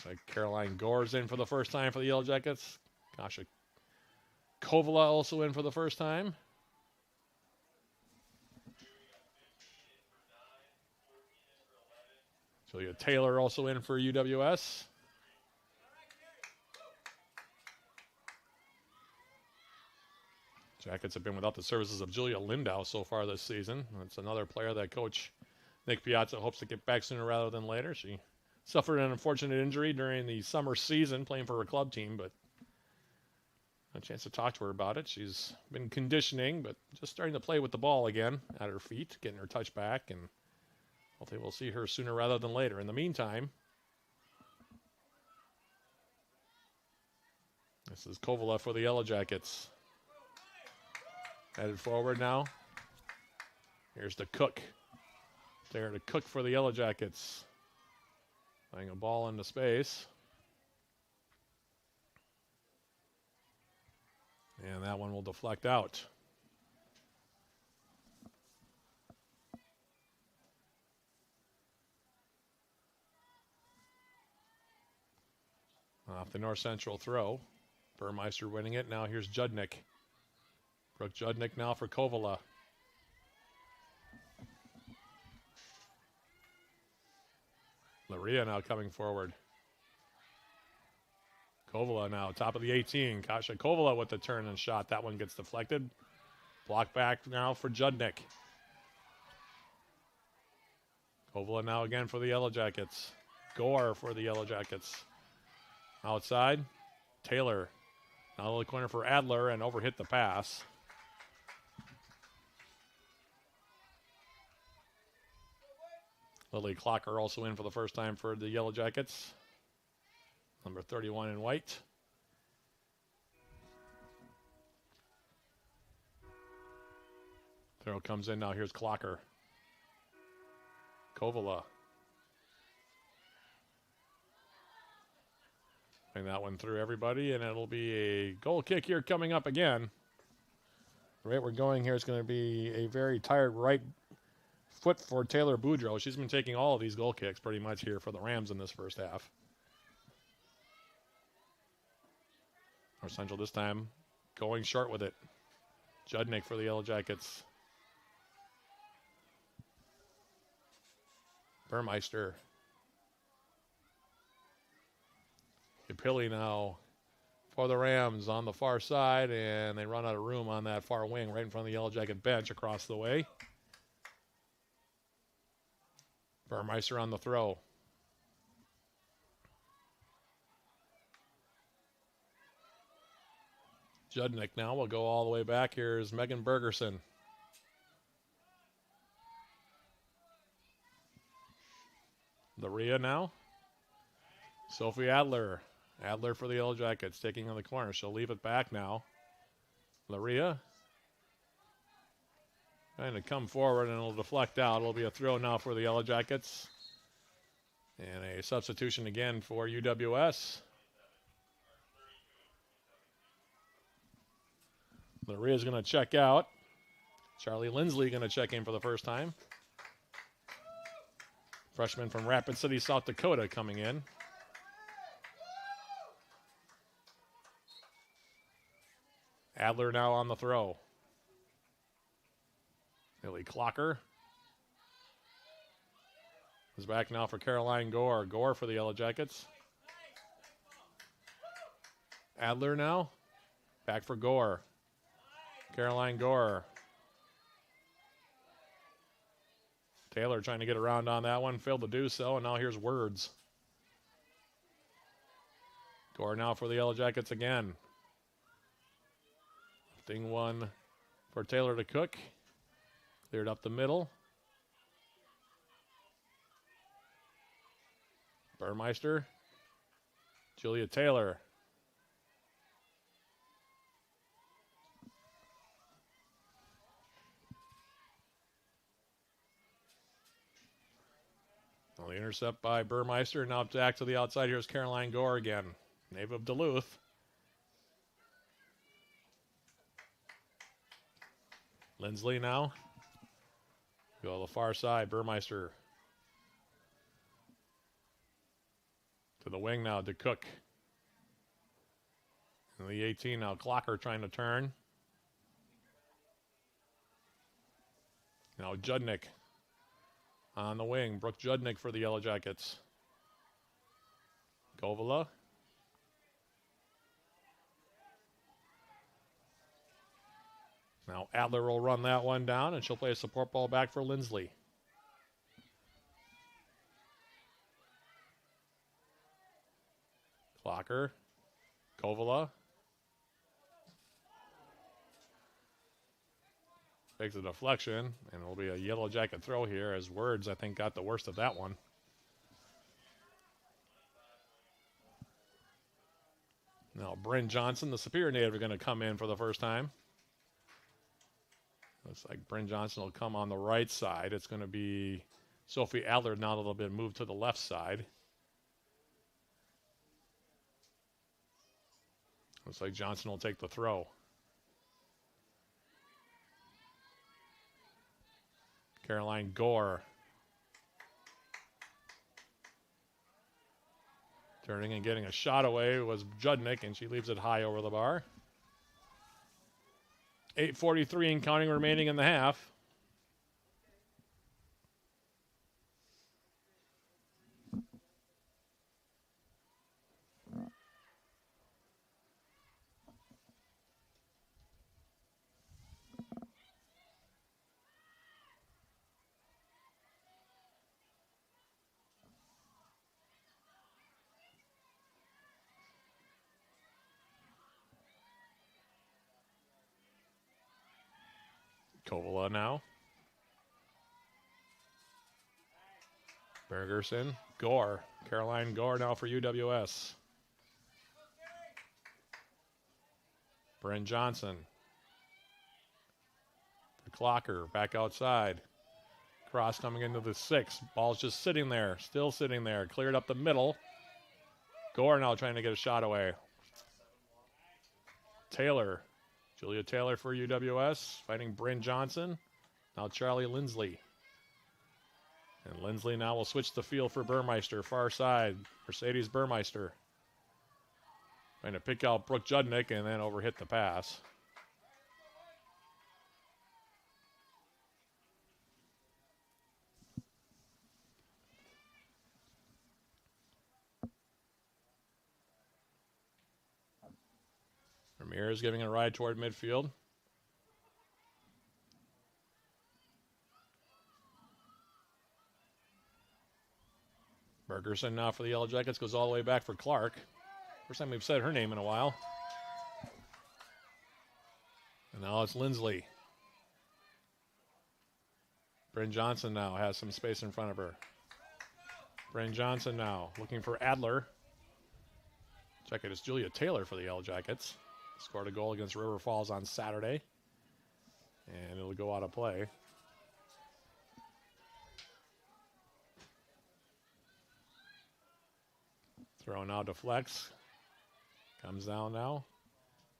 So Caroline Gore's in for the first time for the Yellow Jackets. Kasha Kovala also in for the first time. Julia Taylor also in for UWS. Jackets have been without the services of Julia Lindau so far this season. That's another player that Coach Nick Piazza hopes to get back sooner rather than later. She suffered an unfortunate injury during the summer season playing for her club team, but a chance to talk to her about it. She's been conditioning, but just starting to play with the ball again at her feet, getting her touch back, and hopefully we'll see her sooner rather than later. In the meantime, this is Kovala for the Yellow Jackets. Headed forward now. Here's the Cook. There to Cook for the Yellow Jackets. Playing a ball into space. And that one will deflect out. Off the North Central throw. Burmeister winning it. Now here's Judnick. Brooke Judnick now for Kovala. Laria now coming forward. Kovala now, top of the 18. Kasha Kovala with the turn and shot. That one gets deflected. Block back now for Judnick. Kovala now again for the Yellow Jackets. Gore for the Yellow Jackets. Outside, Taylor. Now to the corner for Adler and overhit the pass. Lily Clocker also in for the first time for the Yellow Jackets. Number 31 in white. Throw comes in now. Here's Clocker. Kovala. Playing that one through everybody, and it'll be a goal kick here coming up again. The rate we're going here is going to be a very tired right foot for Taylor Boudreau. She's been taking all of these goal kicks pretty much here for the Rams in this first half. North Central this time going short with it. Judnick for the Yellow Jackets. Burmeister. Capilli now for the Rams on the far side, and they run out of room on that far wing right in front of the Yellow Jacket bench across the way. Burmeister on the throw. Judnick now will go all the way back. Here's Megan Bergerson. Laria now. Sophie Adler. Adler for the Yellow Jackets, taking on the corner. She'll leave it back now. Laria. Trying to come forward, and it'll deflect out. It'll be a throw now for the Yellow Jackets. And a substitution again for UWS. Maria's going to check out. Charlie Lindsley going to check in for the first time. Freshman from Rapid City, South Dakota coming in. Adler now on the throw. Haley Clocker is back now for Caroline Gore. Gore for the Yellow Jackets. Adler now. Back for Gore. Caroline Gore. Taylor trying to get around on that one. Failed to do so, and now here's Words. Gore now for the Yellow Jackets again. Lifting one for Taylor to Cook. Cleared up the middle. Burmeister. Julia Taylor. Well, the intercept by Burmeister. Now back to the outside. Here's Caroline Gore again. Native of Duluth. Lindsley now. Go to the far side. Burmeister. To the wing now to Cook. And the 18 now. Clocker trying to turn. Now Judnick on the wing. Brooke Judnick for the Yellow Jackets. Govala. Now Adler will run that one down, and she'll play a support ball back for Lindsley. Clocker. Kovala. Takes a deflection, and it'll be a Yellow Jacket throw here, as Words, I think, got the worst of that one. Now Bryn Johnson, the Superior native, are going to come in for the first time. Looks like Bryn Johnson will come on the right side. It's going to be Sophie Adler now a little bit moved to the left side. Looks like Johnson will take the throw. Caroline Gore. Turning and getting a shot away was Judnick, and she leaves it high over the bar. 8:43 and counting remaining in the half. Kovala now. Bergerson. Gore. Caroline Gore now for UWS. Bryn Johnson. For Clocker. Back outside. Cross coming into the 6. Ball's just sitting there. Still sitting there. Cleared up the middle. Gore now trying to get a shot away. Taylor. Julia Taylor for UWS, fighting Bryn Johnson. Now Charlie Lindsley. And Lindsley now will switch the field for Burmeister, far side. Mercedes Burmeister. Trying to pick out Brooke Judnick and then overhit the pass. Ramirez giving a ride toward midfield. Bergerson now for the Yellow Jackets, goes all the way back for Clark. First time we've said her name in a while. And now it's Lindsley. Bryn Johnson now has some space in front of her. Bryn Johnson now looking for Adler. Check it, it's Julia Taylor for the Yellow Jackets. Scored a goal against River Falls on Saturday. And it'll go out of play. Throw now deflects. Comes down now.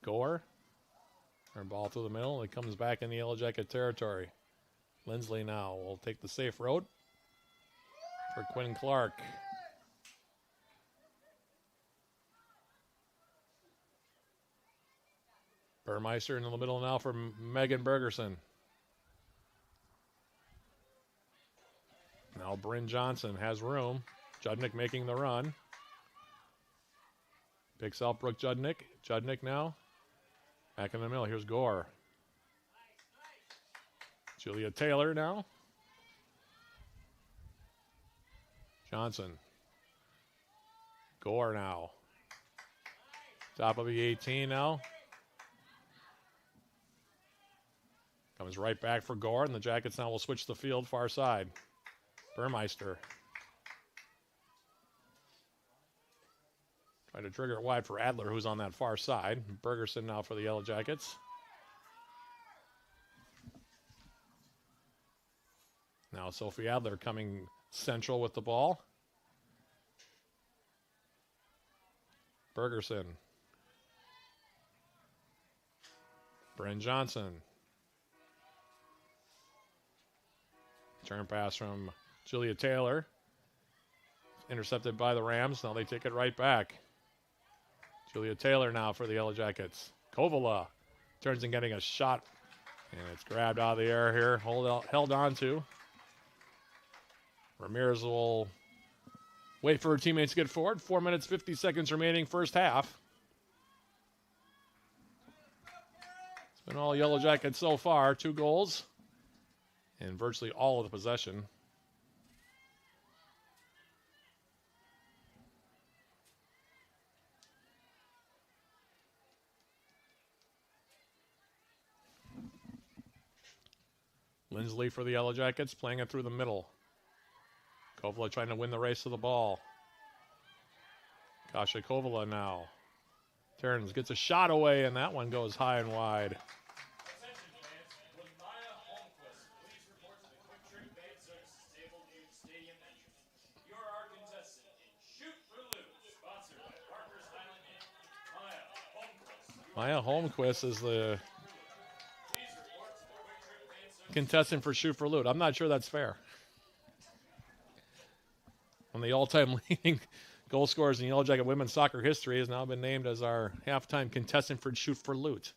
Gore. Her ball through the middle. It comes back in the Yellow Jacket territory. Lindsley now will take the safe road for Quinn Clark. Burmeister in the middle now for Megan Bergerson. Now Bryn Johnson has room. Judnick making the run. Picks out Brooke Judnick. Judnick now. Back in the middle. Here's Gore. Julia Taylor now. Johnson. Gore now. Top of the 18 now. Comes right back for Gore, and the Jackets now will switch the field far side. Burmeister. Trying to trigger it wide for Adler, who's on that far side. Bergerson now for the Yellow Jackets. Now Sophie Adler coming central with the ball. Bergerson. Bryn Johnson. Turn pass from Julia Taylor. Intercepted by the Rams. Now they take it right back. Julia Taylor now for the Yellow Jackets. Kovala turns and getting a shot. And it's grabbed out of the air here. Held on to. Ramirez will wait for her teammates to get forward. 4 minutes, 50 seconds remaining first half. It's been all Yellow Jackets so far. 2 goals. And virtually all of the possession. Lindsley for the Yellow Jackets, playing it through the middle. Kovala trying to win the race to the ball. Kasha Kovala now. Turns, gets a shot away, and that one goes high and wide. Maya Holmquist is the contestant for Shoot for Loot. I'm not sure that's fair. One of the all-time leading goal scorers in Yellow Jacket women's soccer history has now been named as our halftime contestant for Shoot for Loot.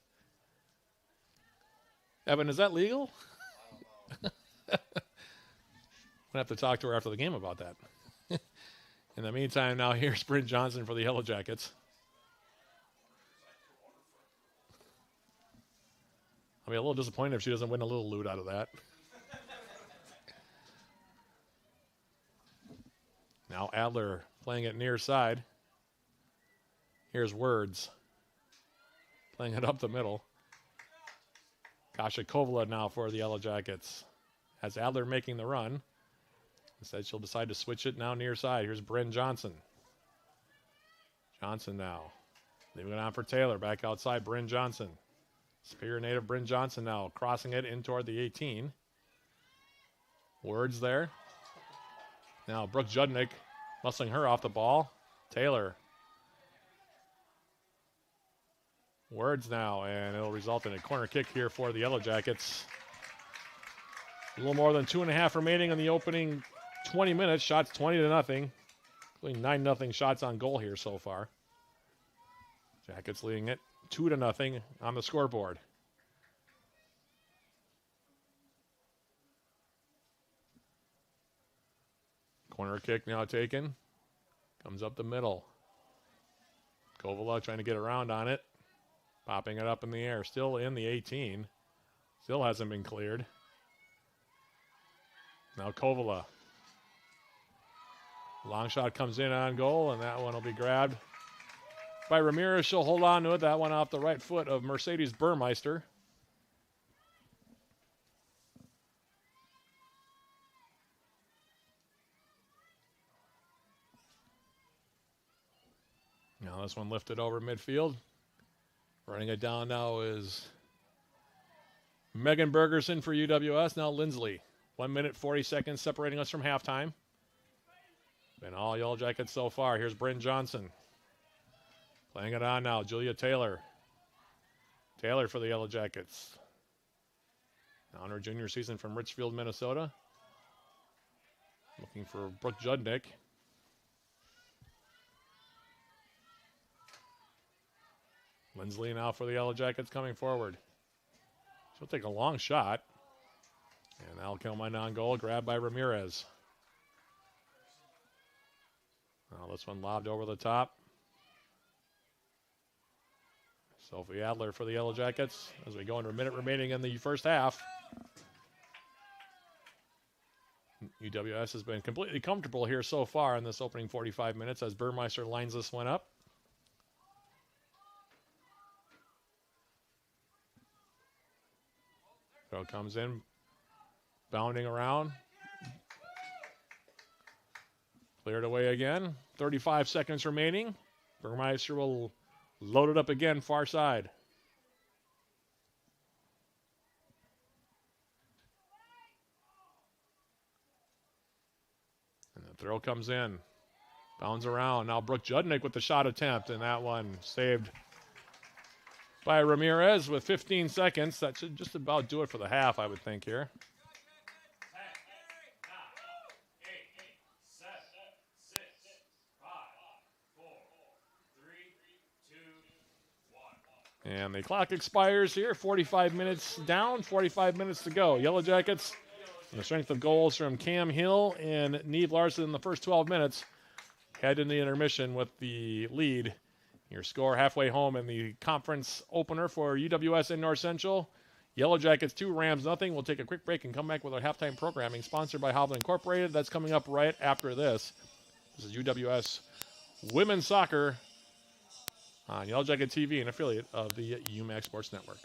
Evan, is that legal? I'm going to have to talk to her after the game about that. In the meantime, now here's Bryn Johnson for the Yellow Jackets. I'll be a little disappointed if she doesn't win a little loot out of that. Now Adler playing it near side. Here's Words. Playing it up the middle. Kasha Kovala now for the Yellow Jackets. Has Adler making the run. Instead she'll decide to switch it now near side. Here's Bryn Johnson. Johnson now. Leaving it on for Taylor. Back outside, Bryn Johnson. Superior native Bryn Johnson now crossing it in toward the 18. Words there. Now Brooke Judnick muscling her off the ball. Taylor. Words now, and it'll result in a corner kick here for the Yellow Jackets. A little more than 2.5 remaining in the opening 20 minutes. Shots 20-0, including 9-0 shots on goal here so far. Jackets leading it 2-0 on the scoreboard. Corner kick now taken. Comes up the middle. Kovala trying to get around on it. Popping it up in the air. Still in the 18. Still hasn't been cleared. Now Kovala. Long shot comes in on goal, and that one will be grabbed by Ramirez. She'll hold on to it. That one off the right foot of Mercedes Burmeister. Now this one lifted over midfield. Running it down now is Megan Bergerson for UWS. Now Lindsley. 1 minute, 40 seconds separating us from halftime. Been all Yellow Jackets so far. Here's Bryn Johnson. Playing it on now. Julia Taylor. Taylor for the Yellow Jackets. On her junior season from Richfield, Minnesota. Looking for Brooke Judnick. Lindsley now for the Yellow Jackets coming forward. She'll take a long shot. And that'll kill my non-goal. Grabbed by Ramirez. Now this one lobbed over the top. Sophie Adler for the Yellow Jackets as we go into a minute remaining in the first half. UWS has been completely comfortable here so far in this opening 45 minutes as Burmeister lines this one up. So comes in, bounding around. Cleared away again. 35 seconds remaining. Burmeister will load it up again, far side. And the throw comes in. Bounds around. Now Brooke Judnick with the shot attempt, and that one saved by Ramirez with 15 seconds. That should just about do it for the half, I would think here. And the clock expires here. 45 minutes down, 45 minutes to go. Yellow Jackets, and the strength of goals from Cam Hill and Neve Larson in the first 12 minutes, head into the intermission with the lead. Your score halfway home in the conference opener for UWS and North Central. Yellow Jackets 2, Rams nothing. We'll take a quick break and come back with our halftime programming sponsored by Hovland Incorporated. That's coming up right after this. This is UWS Women's Soccer on Yellow Jacket TV, an affiliate of the UMAC Sports Network.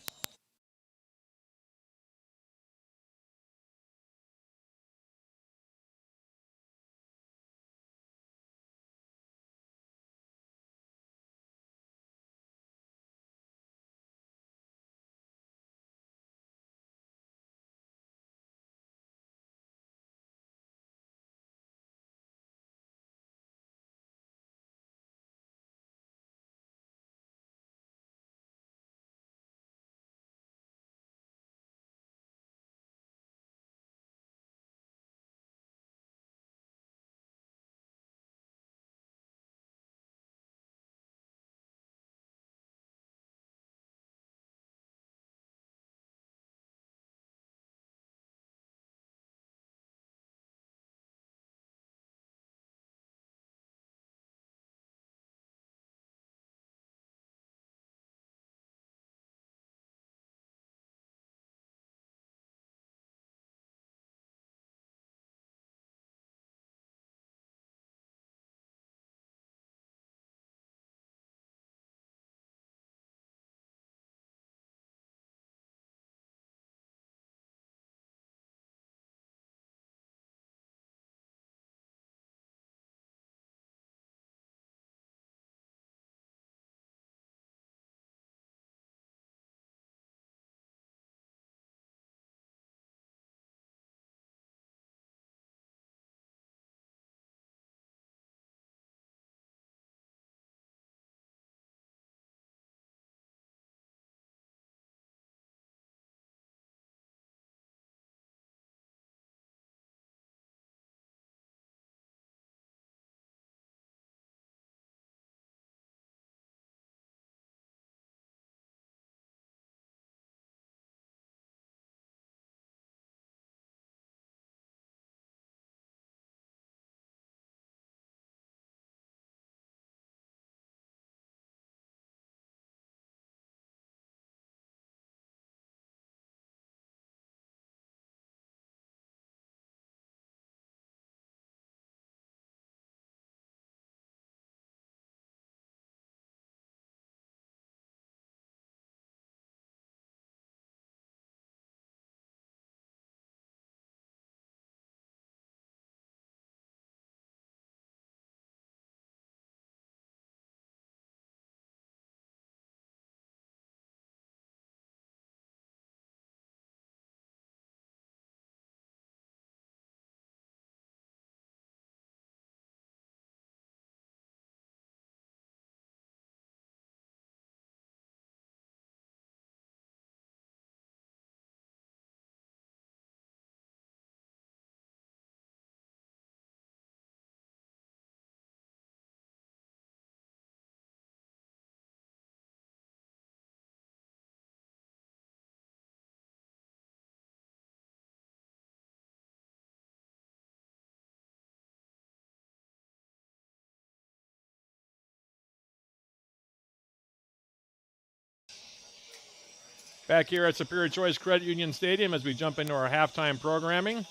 Back here at Superior Choice Credit Union Stadium as we jump into our halftime programming.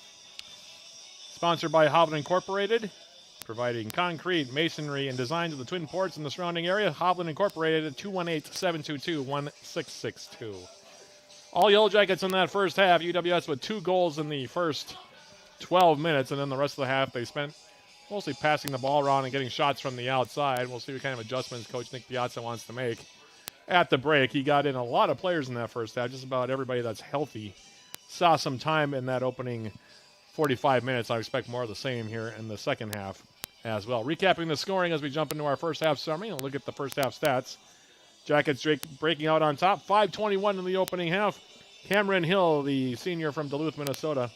Sponsored by Hovland Incorporated, providing concrete, masonry, and design to the Twin Ports and the surrounding area. Hovland Incorporated at 218-722-1662. All Yellow Jackets in that first half. UWS with 2 goals in the first 12 minutes, and then the rest of the half they spent mostly passing the ball around and getting shots from the outside. We'll see what kind of adjustments Coach Nick Piazza wants to make at the break. He got in a lot of players in that first half, just about everybody that's healthy. Saw some time in that opening 45 minutes. I expect more of the same here in the second half as well. Recapping the scoring as we jump into our first half summary and look at the first half stats. Jackets breaking out on top, 5:21 in the opening half. Cameron Hill, the senior from Duluth, Minnesota,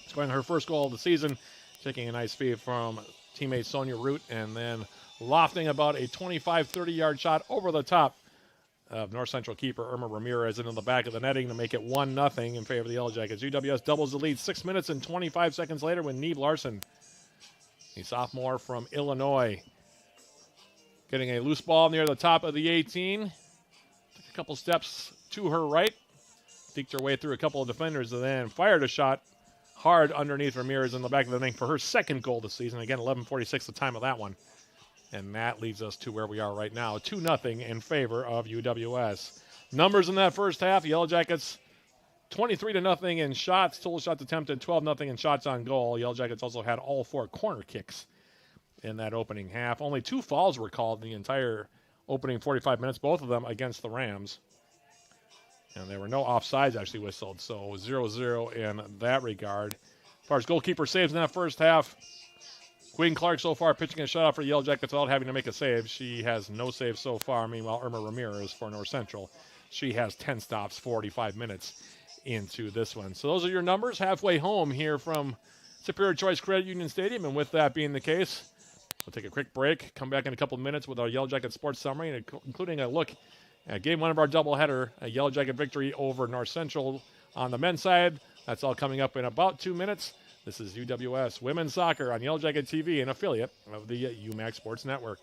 scoring her first goal of the season, taking a nice feed from teammate Sonia Root, and then lofting about a 25-30 yard shot over the top of North Central keeper Irma Ramirez into the back of the netting to make it 1-0 in favor of the Yellow Jackets. UWS doubles the lead 6 minutes and 25 seconds later when Neve Larson, a sophomore from Illinois, getting a loose ball near the top of the 18. Took a couple steps to her right, deked her way through a couple of defenders, and then fired a shot hard underneath Ramirez in the back of the net for her second goal this season. Again, 11:46 the time of that one. And that leads us to where we are right now, 2-0 in favor of UWS. Numbers in that first half, Yellow Jackets 23-0 in shots, total shots attempted, 12-0 in shots on goal. Yellow Jackets also had all 4 corner kicks in that opening half. Only 2 fouls were called in the entire opening 45 minutes, both of them against the Rams. And there were no offsides actually whistled, so 0-0 in that regard. As far as goalkeeper saves in that first half, Queen Clark so far pitching a shutout for the Yellow Jackets without having to make a save. She has no saves so far. Meanwhile, Irma Ramirez for North Central, she has 10 stops, 45 minutes into this one. So those are your numbers halfway home here from Superior Choice Credit Union Stadium. And with that being the case, we'll take a quick break, come back in a couple of minutes with our Yellow Jacket sports summary, including a look at game 1 of our doubleheader, a Yellow Jacket victory over North Central on the men's side. That's all coming up in about 2 minutes. This is UWS Women's Soccer on Yellow Jacket TV, an affiliate of the UMAC Sports Network.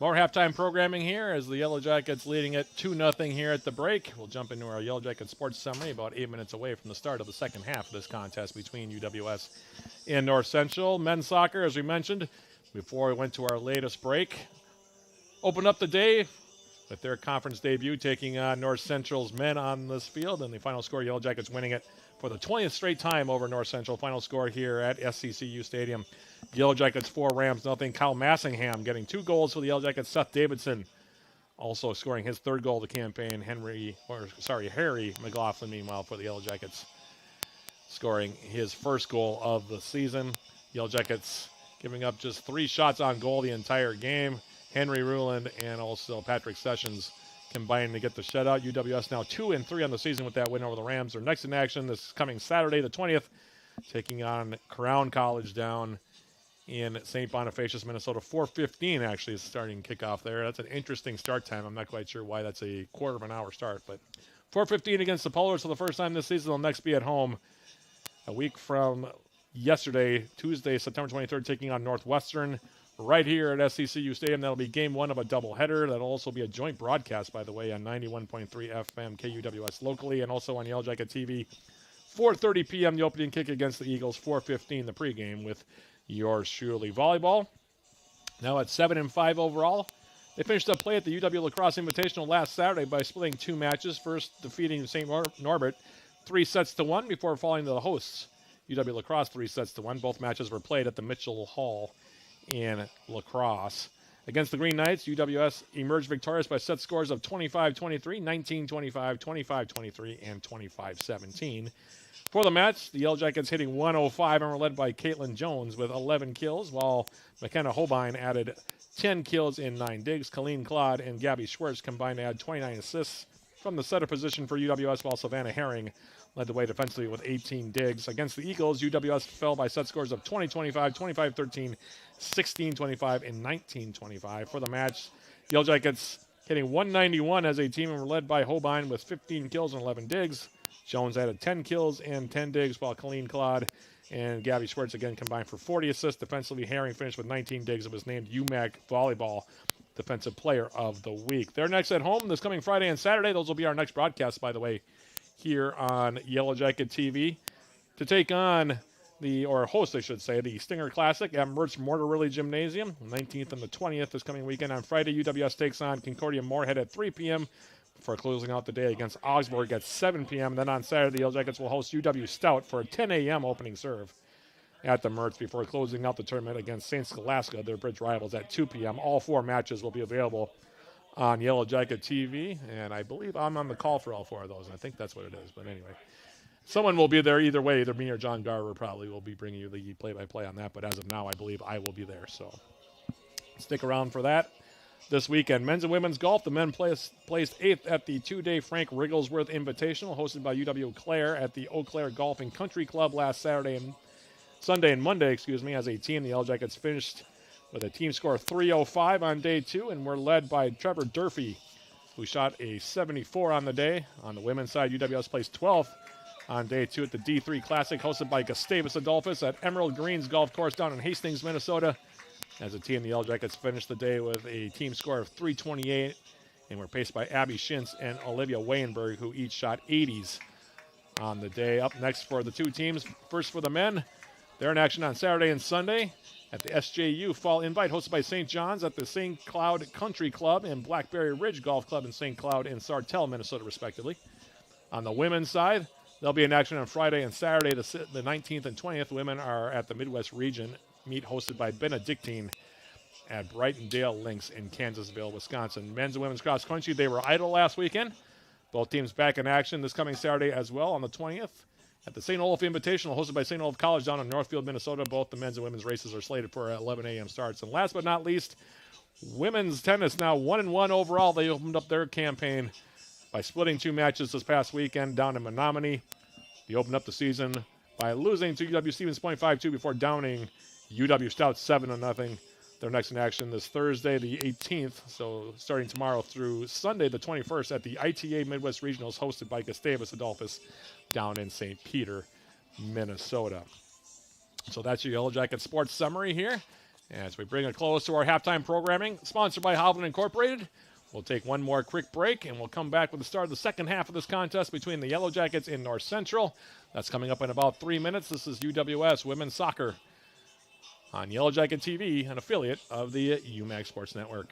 More halftime programming here as the Yellow Jackets leading it 2-0 here at the break. We'll jump into our Yellow Jacket sports summary about 8 minutes away from the start of the second half of this contest between UWS and North Central. Men's soccer, as we mentioned before we went to our latest break, opened up the day with their conference debut, taking on North Central's men on this field. And the final score, Yellow Jackets winning it for the 20th straight time over North Central. Final score here at SCCU Stadium. Yellow Jackets 4, Rams 0. Kyle Massingham getting 2 goals for the Yellow Jackets. Seth Davidson also scoring his 3rd goal of the campaign. Harry McLaughlin, meanwhile, for the Yellow Jackets, scoring his 1st goal of the season. Yellow Jackets giving up just 3 shots on goal the entire game. Henry Ruland and also Patrick Sessions combining to get the shutout. UWS now 2-3 on the season with that win over the Rams. They're next in action this coming Saturday, the 20th, taking on Crown College down in St. Bonifacius, Minnesota. 4:15 actually is starting kickoff there. That's an interesting start time. I'm not quite sure why that's a quarter of an hour start, but 4:15 against the Polars for the first time this season. They'll next be at home a week from yesterday, Tuesday, September 23rd, taking on Northwestern right here at SCCU Stadium. That'll be game 1 of a doubleheader. That'll also be a joint broadcast, by the way, on 91.3 FM KUWS locally and also on Yellow Jacket TV. 4:30 p.m. the opening kick against the Eagles. 4:15 the pregame with yours truly. Volleyball now at 7-5 overall. They finished up play at the UW Lacrosse Invitational last Saturday by splitting 2 matches, first defeating St. Norbert 3-1 before falling to the hosts, UW Lacrosse 3-1. Both matches were played at the Mitchell Hall in Lacrosse. Against the Green Knights, UWS emerged victorious by set scores of 25-23, 19-25, 25-23, and 25-17. For the match, the Yellow Jackets hitting 105 and were led by Caitlin Jones with 11 kills, while McKenna Holbein added 10 kills in 9 digs. Colleen Claude and Gabby Schwartz combined to add 29 assists from the setter position for UWS, while Savannah Herring led the way defensively with 18 digs. Against the Eagles, UWS fell by set scores of 20-25, 25-13, 16-25, and 19-25. For the match, the Yellow Jackets hitting 191 as a team and were led by Holbein with 15 kills and 11 digs. Jones added 10 kills and 10 digs, while Colleen Claude and Gabby Schwartz again combined for 40 assists. Defensively, Herring finished with 19 digs and was named UMAC Volleyball Defensive Player of the Week. They're next at home this coming Friday and Saturday. Those will be our next broadcasts, by the way, here on Yellow Jacket TV to take on host, I should say, the Stinger Classic at Mertz Mortarelli Gymnasium. The 19th and the 20th this coming weekend. On Friday, UWS takes on Concordia Moorhead at 3 p.m. for closing out the day against Augsburg at 7 p.m. Then on Saturday, the Yellow Jackets will host UW Stout for a 10 a.m. opening serve at the Mertz before closing out the tournament against St. Scholastica, their bridge rivals, at 2 p.m. All 4 matches will be available on Yellow Jacket TV, and I believe I'm on the call for all 4 of those. I think that's what it is, but anyway. Someone will be there either way. Either me or John Garver probably will be bringing you the play-by-play on that, but as of now, I believe I will be there. So stick around for that. This weekend, men's and women's golf. The men placed 8th at the 2-day Frank Rigglesworth Invitational, hosted by UW Eau Claire at the Eau Claire Golf and Country Club last Sunday and Monday, as a team. The Yellow Jackets finished with a team score of 305 on day 2, and were led by Trevor Durfee, who shot a 74 on the day. On the women's side, UWS placed 12th on day 2 at the D3 Classic, hosted by Gustavus Adolphus at Emerald Greens Golf Course down in Hastings, Minnesota. As a team, the Yellow Jackets finished the day with a team score of 328, and were paced by Abby Schintz and Olivia Wayenberg, who each shot 80s on the day. Up next for the 2 teams, first for the men, they're in action on Saturday and Sunday at the SJU Fall Invite, hosted by St. John's at the St. Cloud Country Club and Blackberry Ridge Golf Club in St. Cloud and Sartell, Minnesota, respectively. On the women's side, they'll be in action on Friday and Saturday, the 19th and 20th. Women are at the Midwest Region meet hosted by Benedictine at Brightondale Links in Kansasville, Wisconsin. Men's and women's cross country, they were idle last weekend. Both teams back in action this coming Saturday as well on the 20th at the St. Olaf Invitational, hosted by St. Olaf College down in Northfield, Minnesota. Both the men's and women's races are slated for 11 a.m. starts. And last but not least, women's tennis now 1-1 overall. They opened up their campaign by splitting 2 matches this past weekend down in Menominee. They opened up the season by losing to UW Stevens Point 5-2 before downing UW Stout 7-0. They're next in action this Thursday, the 18th, so starting tomorrow through Sunday, the 21st, at the ITA Midwest Regionals, hosted by Gustavus Adolphus down in St. Peter, Minnesota. So that's your Yellow Jacket sports summary here. As we bring a close to our halftime programming, sponsored by Hovland Incorporated. We'll take one more quick break, and we'll come back with the start of the second half of this contest between the Yellow Jackets and North Central. That's coming up in about 3 minutes. This is UWS Women's Soccer on Yellow Jacket TV, an affiliate of the UMAC Sports Network.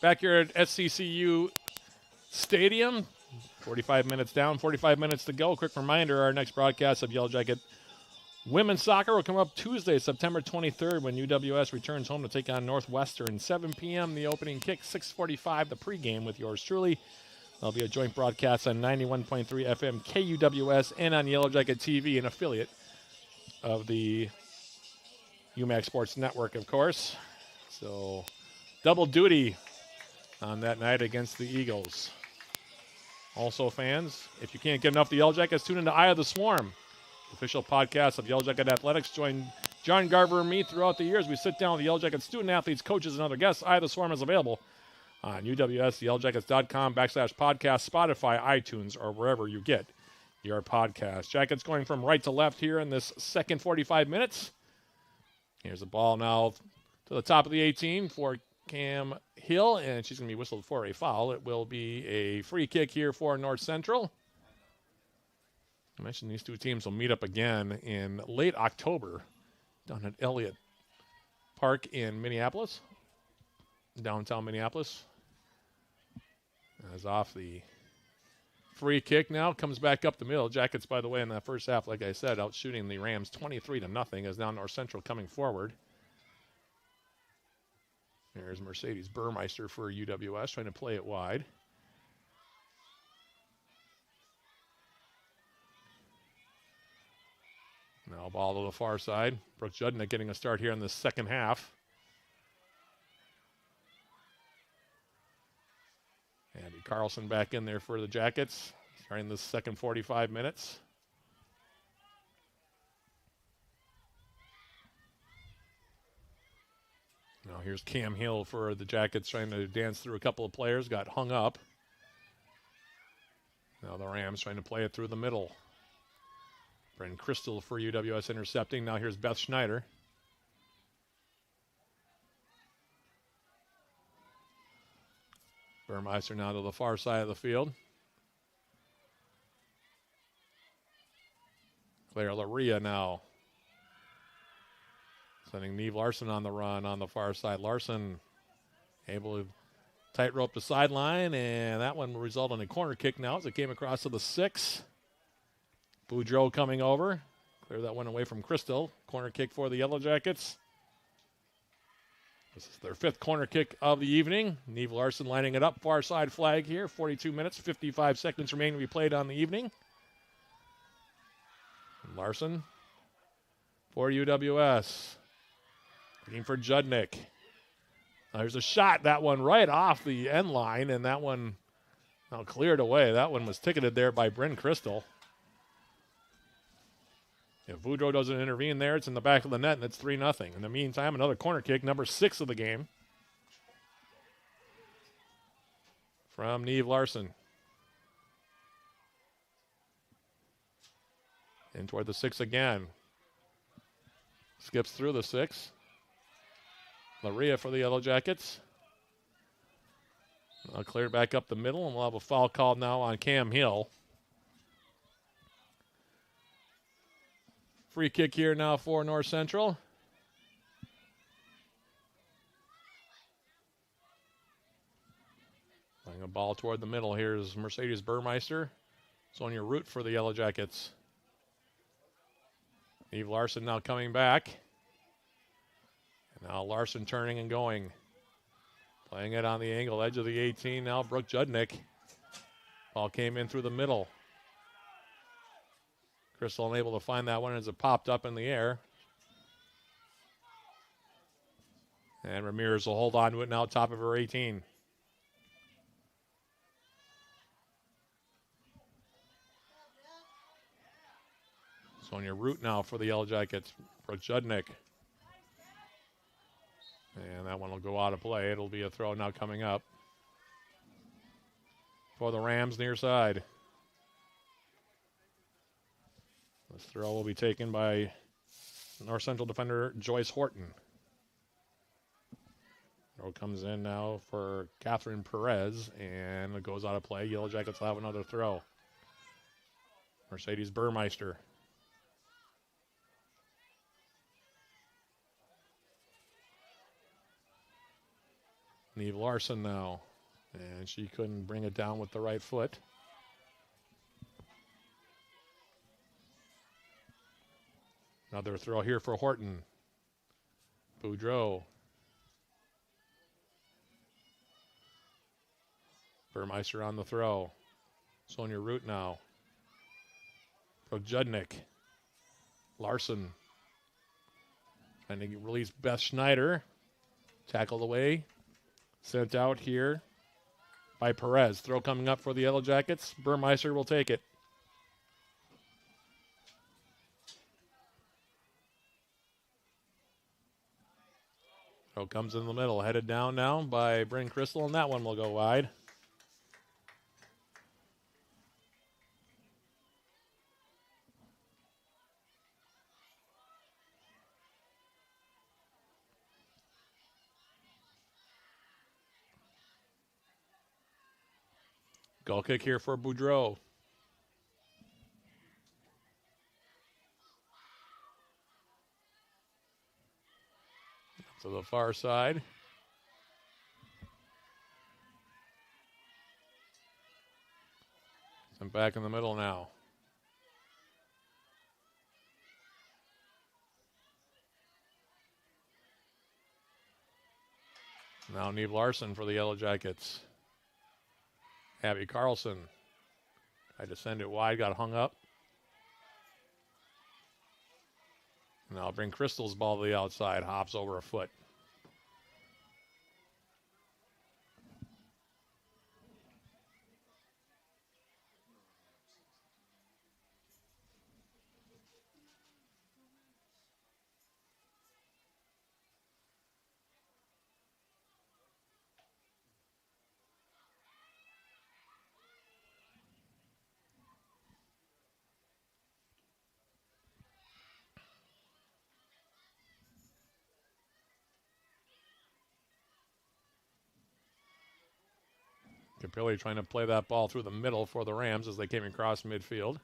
Back here at SCCU Stadium, 45 minutes down, 45 minutes to go. Quick reminder, our next broadcast of Yellow Jacket Women's Soccer will come up Tuesday, September 23rd, when UWS returns home to take on Northwestern. 7 p.m. the opening kick, 6:45 the pregame with yours truly. There'll be a joint broadcast on 91.3 FM KUWS and on Yellow Jacket TV, an affiliate of the UMAC Sports Network, of course. So double duty on that night against the Eagles. Also, fans, if you can't get enough of the Yellow Jackets, tune into Eye of the Swarm, official podcast of Yellow Jacket Athletics. Join John Garver and me throughout the years. We sit down with the Yellow Jacket student athletes, coaches, and other guests. Eye of the Swarm is available on UWSYellowJackets.com/podcast, Spotify, iTunes, or wherever you get your podcast. Jackets going from right to left here in this second 45 minutes. Here's the ball now to the top of the 18 for Cam Hill, and she's going to be whistled for a foul. It will be a free kick here for North Central. I mentioned these two teams will meet up again in late October down at Elliott Park in Minneapolis, downtown Minneapolis. As off the free kick now, comes back up the middle. Jackets, by the way, in that first half, like I said, out shooting the Rams 23-0, as now North Central coming forward. There's Mercedes Burmeister for UWS trying to play it wide. Now ball to the far side. Brooke Judnick getting a start here in the second half. Abby Carlson back in there for the Jackets, starting the second 45 minutes. Now here's Cam Hill for the Jackets trying to dance through a couple of players, got hung up. Now the Rams trying to play it through the middle. Brendan Crystal for UWS intercepting. Now here's Beth Schneider. Burmeister now to the far side of the field. Claire Laria now sending Neve Larson on the run on the far side. Larson able to tightrope the sideline, and that one will result in a corner kick now as it came across to the 6. Boudreau coming over. Clear that one away from Crystal. Corner kick for the Yellow Jackets. This is their 5th corner kick of the evening. Neve Larson lining it up. Far side flag here. 42 minutes, 55 seconds remaining to be played on the evening. Larson for UWS. Looking for Judnick. Now there's a shot. That one right off the end line, and that one now cleared away. That one was ticketed there by Bryn Crystal. If Boudreau doesn't intervene there, it's in the back of the net, and it's 3-0. In the meantime, another corner kick, number 6 of the game, from Neve Larson. In toward the 6 again. Skips through the 6. Laria for the Yellow Jackets. I'll clear back up the middle, and we'll have a foul called now on Cam Hill. Free kick here now for North Central. Playing a ball toward the middle. Here's Mercedes Burmeister. Sonia Root for the Yellow Jackets. Eve Larson now coming back. And now Larson turning and going. Playing it on the angle edge of the 18 now. Brooke Judnick. Ball came in through the middle. Crystal unable to find that one as it popped up in the air. And Ramirez will hold on to it now, top of her 18. Sonia Root now for the Yellow Jackets. Brooke Judnick. And that one will go out of play. It'll be a throw now coming up for the Rams near side. This throw will be taken by North Central defender Joyce Horton. Throw comes in now for Catherine Perez, and it goes out of play. Yellow Jackets will have another throw. Mercedes Burmeister. Neve Larson now. And she couldn't bring it down with the right foot. Another throw here for Horton. Boudreau. Burmeister on the throw. Sonia Root now. Judnick. Larson. Trying to release Beth Schneider. Tackled away. Sent out here by Perez. Throw coming up for the Yellow Jackets. Burmeister will take it. Throw comes in the middle. Headed down now by Bryn Crystal, and that one will go wide. Goal kick here for Boudreau. To the far side. Sent back in the middle now. Now Neve Larson for the Yellow Jackets. Abby Carlson tried to send it wide, got hung up. Now bring Crystal's ball to the outside, hops over a foot. Capilli trying to play that ball through the middle for the Rams as they came across midfield.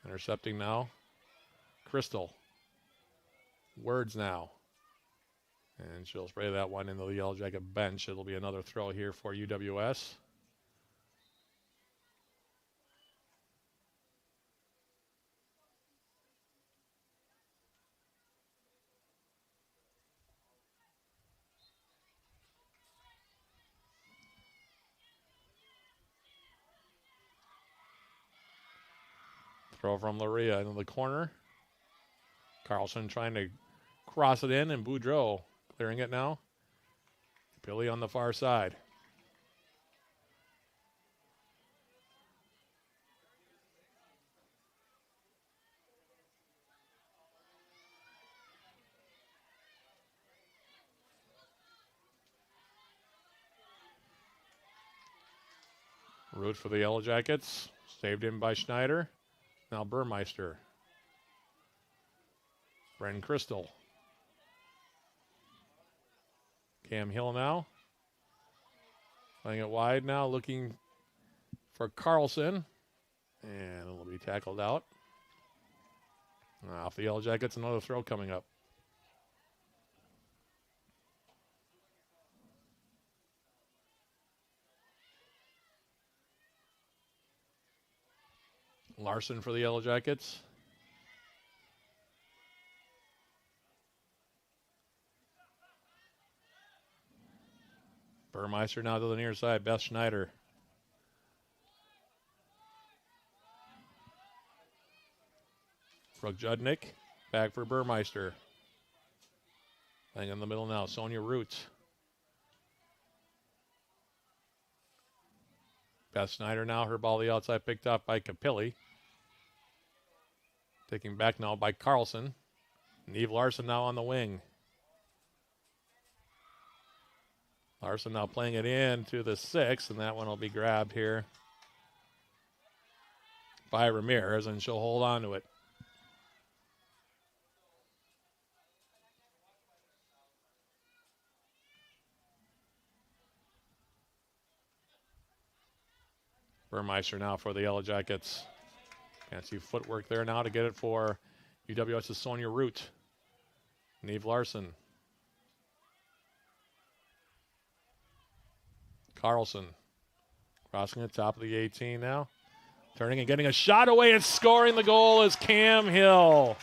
Intercepting now. Crystal. Words now. And she'll spray that one into the Yellow Jacket bench. It'll be another throw here for UWS. Throw from Luria into the corner. Carlson trying to cross it in, and Boudreau clearing it now. Billy on the far side. Root for the Yellow Jackets. Saved in by Schneider. Now Burmeister. Bren Crystal. Cam Hill now. Playing it wide now, looking for Carlson. And it'll be tackled out. Off the Yellow Jackets, another throw coming up. Larson for the Yellow Jackets. Burmeister now to the near side. Beth Schneider. Brooke Judnick. Back for Burmeister. Playing in the middle now. Sonia Roots. Beth Schneider now. Her ball to the outside picked up by Capilli. Taking back now by Carlson. Neve Larson now on the wing. Larson now playing it in to the 6, and that one will be grabbed here by Ramirez, and she'll hold on to it. Burmeister now for the Yellow Jackets. Can't see footwork there now to get it for UWS's Sonia Root. Neve Larson. Carlson crossing the top of the 18 now. Turning and getting a shot away and scoring the goal is Cam Hill.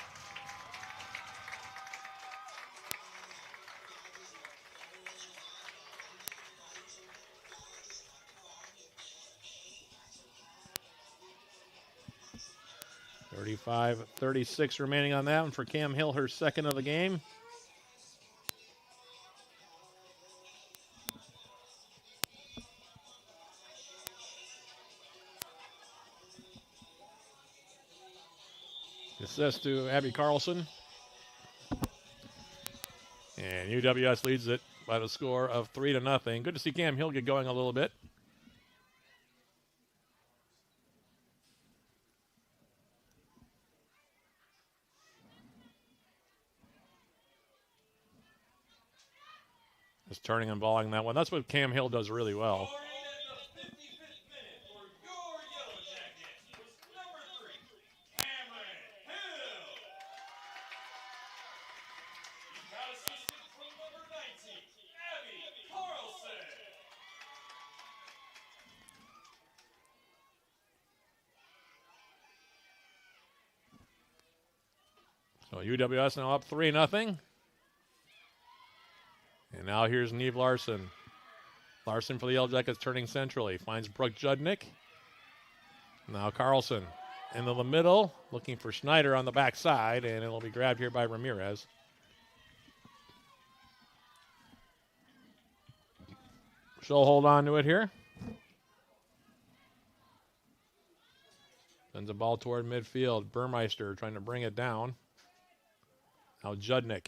.35-36 remaining on that one for Cam Hill, her second of the game. Assist to Abby Carlson. And UWS leads it by the score of 3-0. Good to see Cam Hill get going a little bit. Just turning and balling that one. That's what Cam Hill does really well. So UWS now up 3-0. And now here's Neve Larson. Larson for the Yellow Jackets turning centrally. Finds Brooke Judnick. Now Carlson into the middle. Looking for Schneider on the backside. And it'll be grabbed here by Ramirez. She'll hold on to it here. Sends the ball toward midfield. Burmeister trying to bring it down. Now Judnick.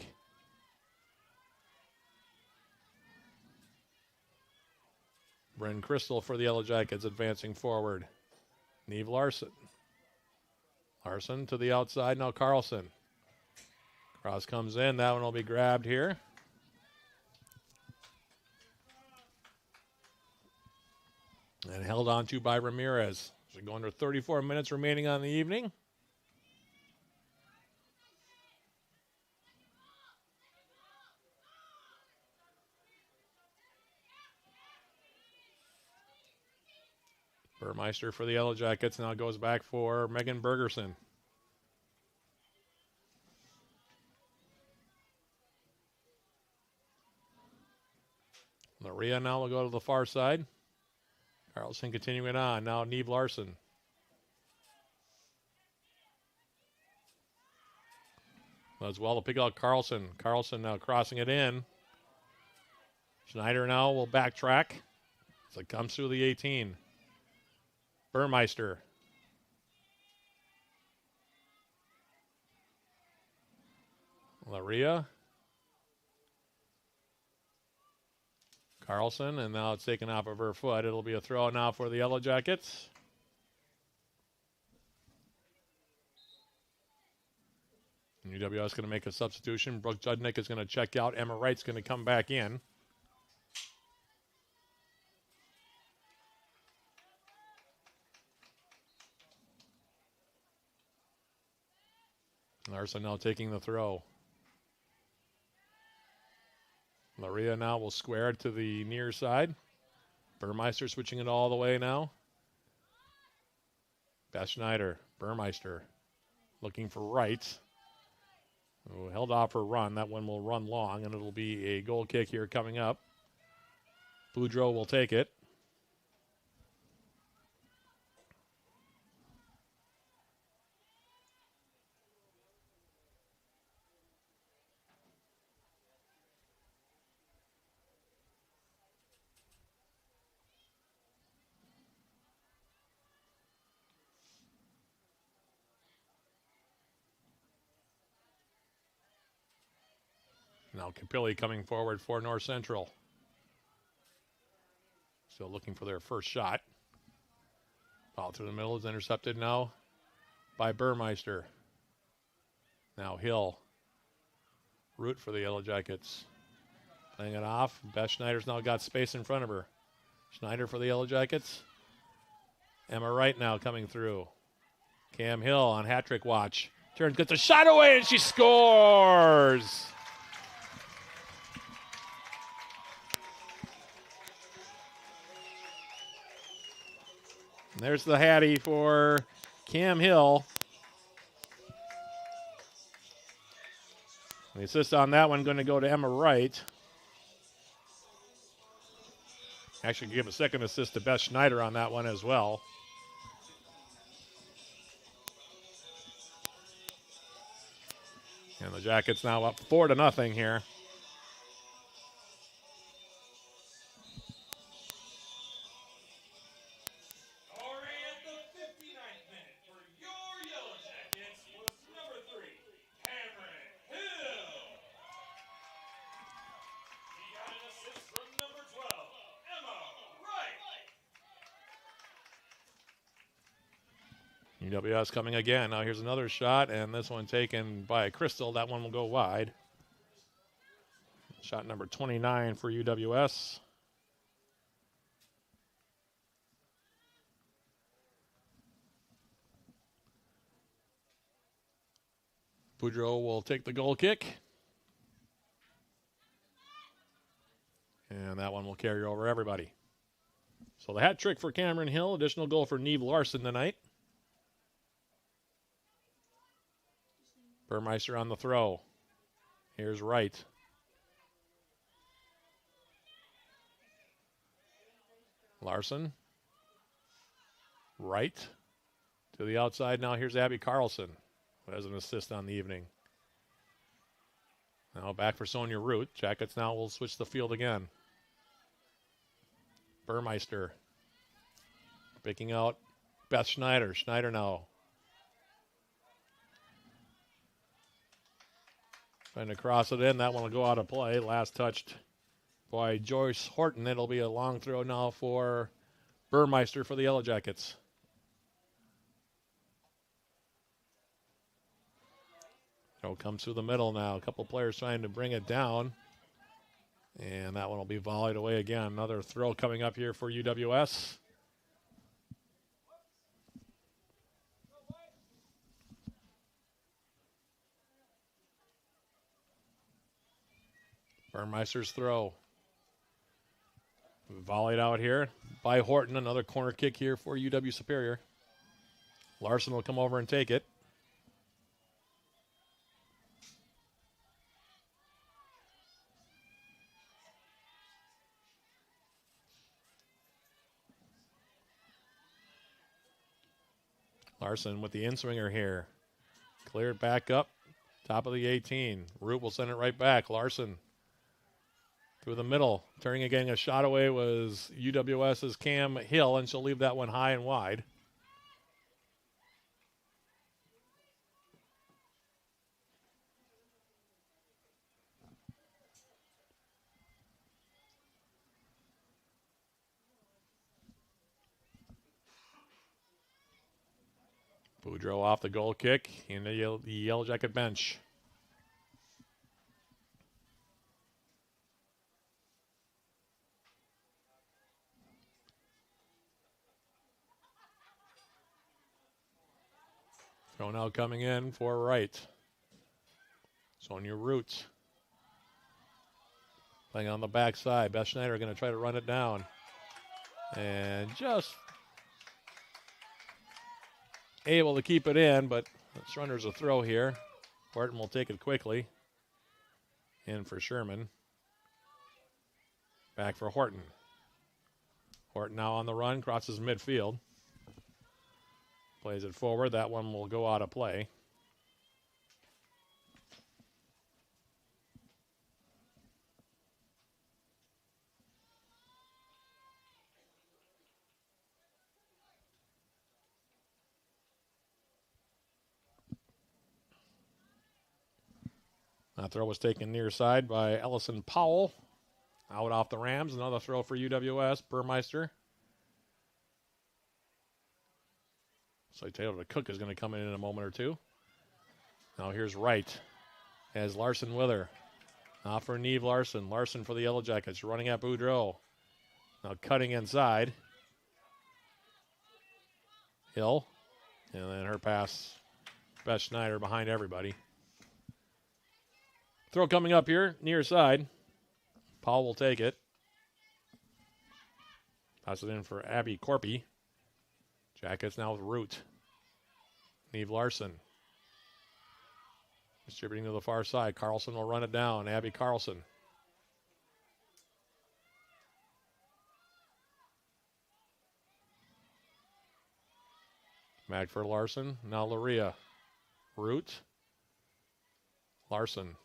Bryn Crystal for the Yellow Jackets advancing forward. Neve Larson. Larson to the outside. Now Carlson. Cross comes in. That one will be grabbed here. And held on to by Ramirez. So going to 34 minutes remaining on the evening. Burmeister for the Yellow Jackets now goes back for Megan Bergerson. Maria now will go to the far side. Carlson continuing on. Now Neve Larson. As well to pick out Carlson. Carlson now crossing it in. Schneider now will backtrack as it comes through the 18. Burmeister. Laria. Carlson, and now it's taken off of her foot. It'll be a throw now for the Yellow Jackets. And UWS going to make a substitution. Brooke Judnick is going to check out. Emma Wright's going to come back in. Larson now taking the throw. Laria now will square it to the near side. Burmeister switching it all the way now. Beth Schneider. Burmeister looking for Wright. Oh, held off her run. That one will run long, and it'll be a goal kick here coming up. Boudreau will take it. Now Capilli coming forward for North Central. Still looking for their first shot. Ball through the middle is intercepted now by Burmeister. Now Hill. Root for the Yellow Jackets. Playing it off. Beth Schneider's now got space in front of her. Schneider for the Yellow Jackets. Emma Wright now coming through. Cam Hill on hat-trick watch. Turns, gets a shot away, and she scores! There's the Hattie for Cam Hill. The assist on that one going to go to Emma Wright. Actually, give a second assist to Beth Schneider on that one as well. And the Jackets now up 4-0 here. UWS coming again. Now here's another shot, and this one taken by Crystal. That one will go wide. Shot number 29 for UWS. Boudreau will take the goal kick. And that one will carry over everybody. So the hat trick for Cameron Hill. Additional goal for Neve Larson tonight. Burmeister on the throw. Here's Wright. Larson. Wright. To the outside now. Here's Abby Carlson, who has an assist on the evening. Now back for Sonia Root. Jackets now will switch the field again. Burmeister. Picking out Beth Schneider. Schneider now. Trying to cross it in. That one will go out of play. Last touched by Joyce Horton. It'll be a long throw now for Burmeister for the Yellow Jackets. Throw comes through the middle now. A couple players trying to bring it down. And that one will be volleyed away again. Another throw coming up here for UWS. Burmeister's throw. Volleyed out here by Horton. Another corner kick here for UW Superior. Larson will come over and take it. Larson with the in-swinger here. Cleared back up. Top of the 18. Root will send it right back. Larson through the middle. Turning again, a shot away was UWS's Cam Hill, and she'll leave that one high and wide. Boudreau off the goal kick in the Yellow Jacket bench. Throw now coming in for Wright. Sonia Root. Playing on the backside. Beth Schneider going to try to run it down. And just able to keep it in, but Strunner's a throw here. Horton will take it quickly. In for Sherman. Back for Horton. Horton now on the run, crosses midfield. Plays it forward. That one will go out of play. That throw was taken near side by Ellison Powell. Out off the Rams. Another throw for UWS. Burmeister. So Taylor Cook is going to come in a moment or two. Now here's Wright. Has Larson with her. Now for Neve Larson. Larson for the Yellow Jackets. Running at Boudreau. Now cutting inside. Hill. And then her pass. Beth Schneider behind everybody. Throw coming up here, near side. Paul will take it. Pass it in for Abby Corpy. Jackets now with Root. Neve Larson. Distributing to the far side. Carlson will run it down. Abby Carlson. Back for Larson. Now Luria. Root. Larson.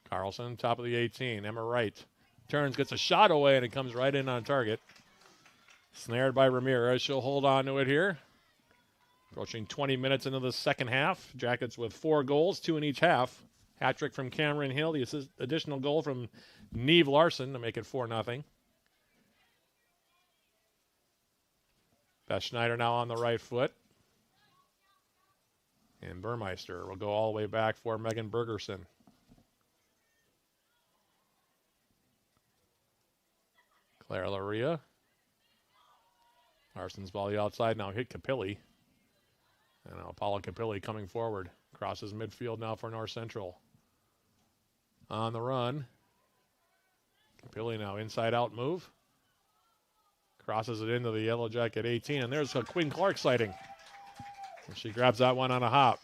Carlson, top of the 18. Emma Wright turns, gets a shot away, and it comes right in on target. Snared by Ramirez. She'll hold on to it here. Approaching 20 minutes into the second half. Jackets with 4 goals, 2 in each half. Hat trick from Cameron Hill. The additional goal from Neve Larson to make it 4-0. Beth Schneider now on the right foot. And Burmeister will go all the way back for Megan Bergerson. Claire Luria. Larson's volley outside, now hit Capilli. And now Paula Capilli coming forward. Crosses midfield now for North Central. On the run. Capilli now inside out move. Crosses it into the Yellow Jacket 18. And there's a Quinn Clark sighting. And she grabs that one on a hop.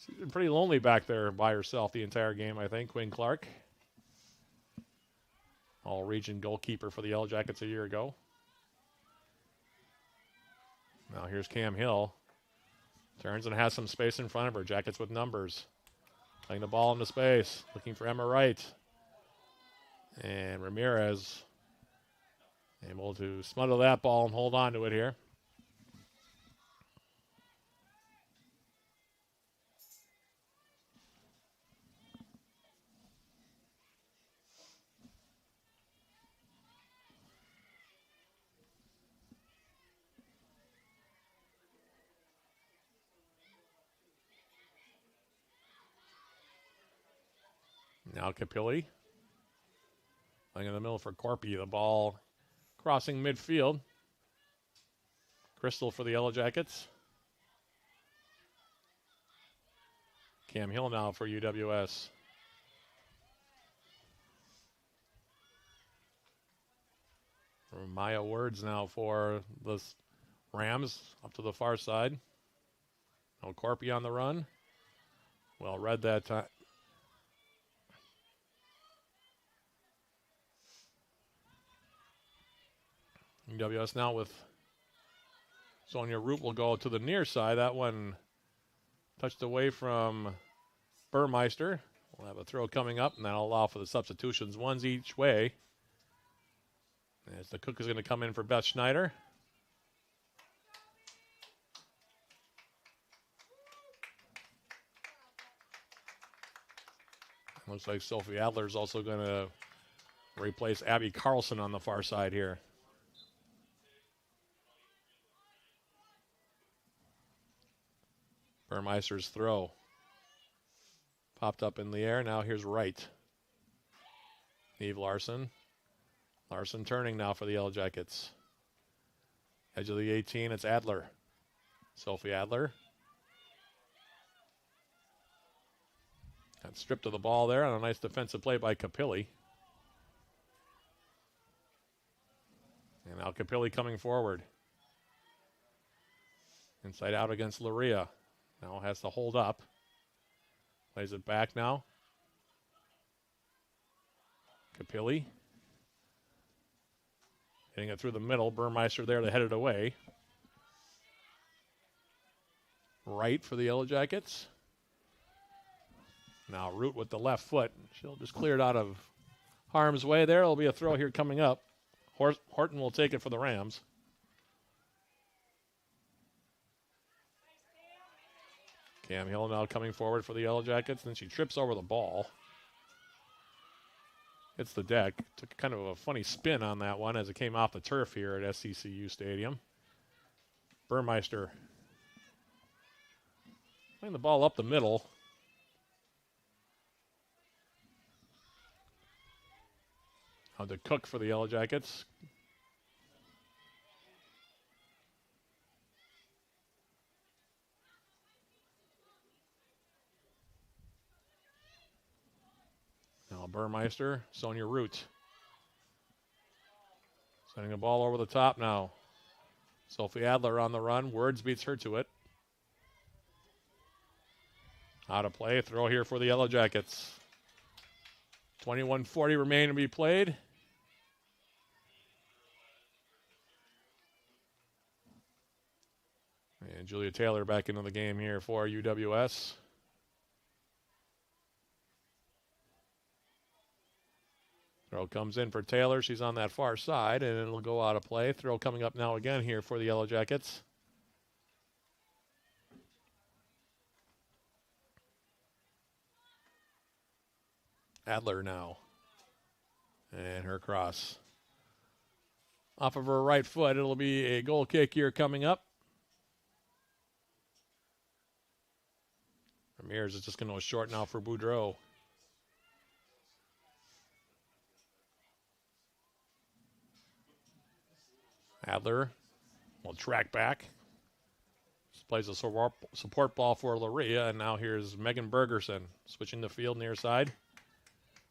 She's been pretty lonely back there by herself the entire game, I think, Quinn Clark. All-region goalkeeper for the Yellow Jackets a year ago. Now here's Cam Hill. Turns and has some space in front of her. Jackets with numbers. Playing the ball into space. Looking for Emma Wright. And Ramirez able to smother that ball and hold on to it here. Now Capilli. Playing in the middle for Corpy. The ball crossing midfield. Crystal for the Yellow Jackets. Cam Hill now for UWS. Maya Words now for the Rams up to the far side. No Corpy on the run. Well read that time. UWS now with Sonia Root will go to the near side. That one touched away from Burmeister. We'll have a throw coming up, and that'll allow for the substitutions, ones each way. As the cook is going to come in for Beth Schneider. Looks like Sophie Adler is also going to replace Abby Carlson on the far side here. Burmeister's throw. Popped up in the air. Now here's Wright. Neve Larson. Larson turning now for the Yellow Jackets. Edge of the 18, it's Adler. Sophie Adler. Got stripped of the ball there, and a nice defensive play by Capilli. And now Capilli coming forward. Inside out against Luria. Now has to hold up. Plays it back now. Capilli. Hitting it through the middle. Burmeister there to head it away. Right for the Yellow Jackets. Now Root with the left foot. She'll just clear it out of harm's way there. There'll be a throw here coming up. Horton will take it for the Rams. Cam Hill now coming forward for the Yellow Jackets. Then she trips over the ball. Hits the deck. Took kind of a funny spin on that one as it came off the turf here at SCCU Stadium. Burmeister playing the ball up the middle. Now the cook for the Yellow Jackets. Now Burmeister, Sonia Root. Sending the ball over the top now. Sophie Adler on the run. Words beats her to it. Out of play. Throw here for the Yellow Jackets. 21:40 remaining to be played. And Julia Taylor back into the game here for UWS. Throw comes in for Taylor. She's on that far side, and it'll go out of play. Throw coming up now again here for the Yellow Jackets. Adler now. And her cross. Off of her right foot. It'll be a goal kick here coming up. Ramirez is just going to go short now for Boudreau. Adler will track back. Just plays a support ball for Luria, and now here's Megan Bergerson switching the field near side.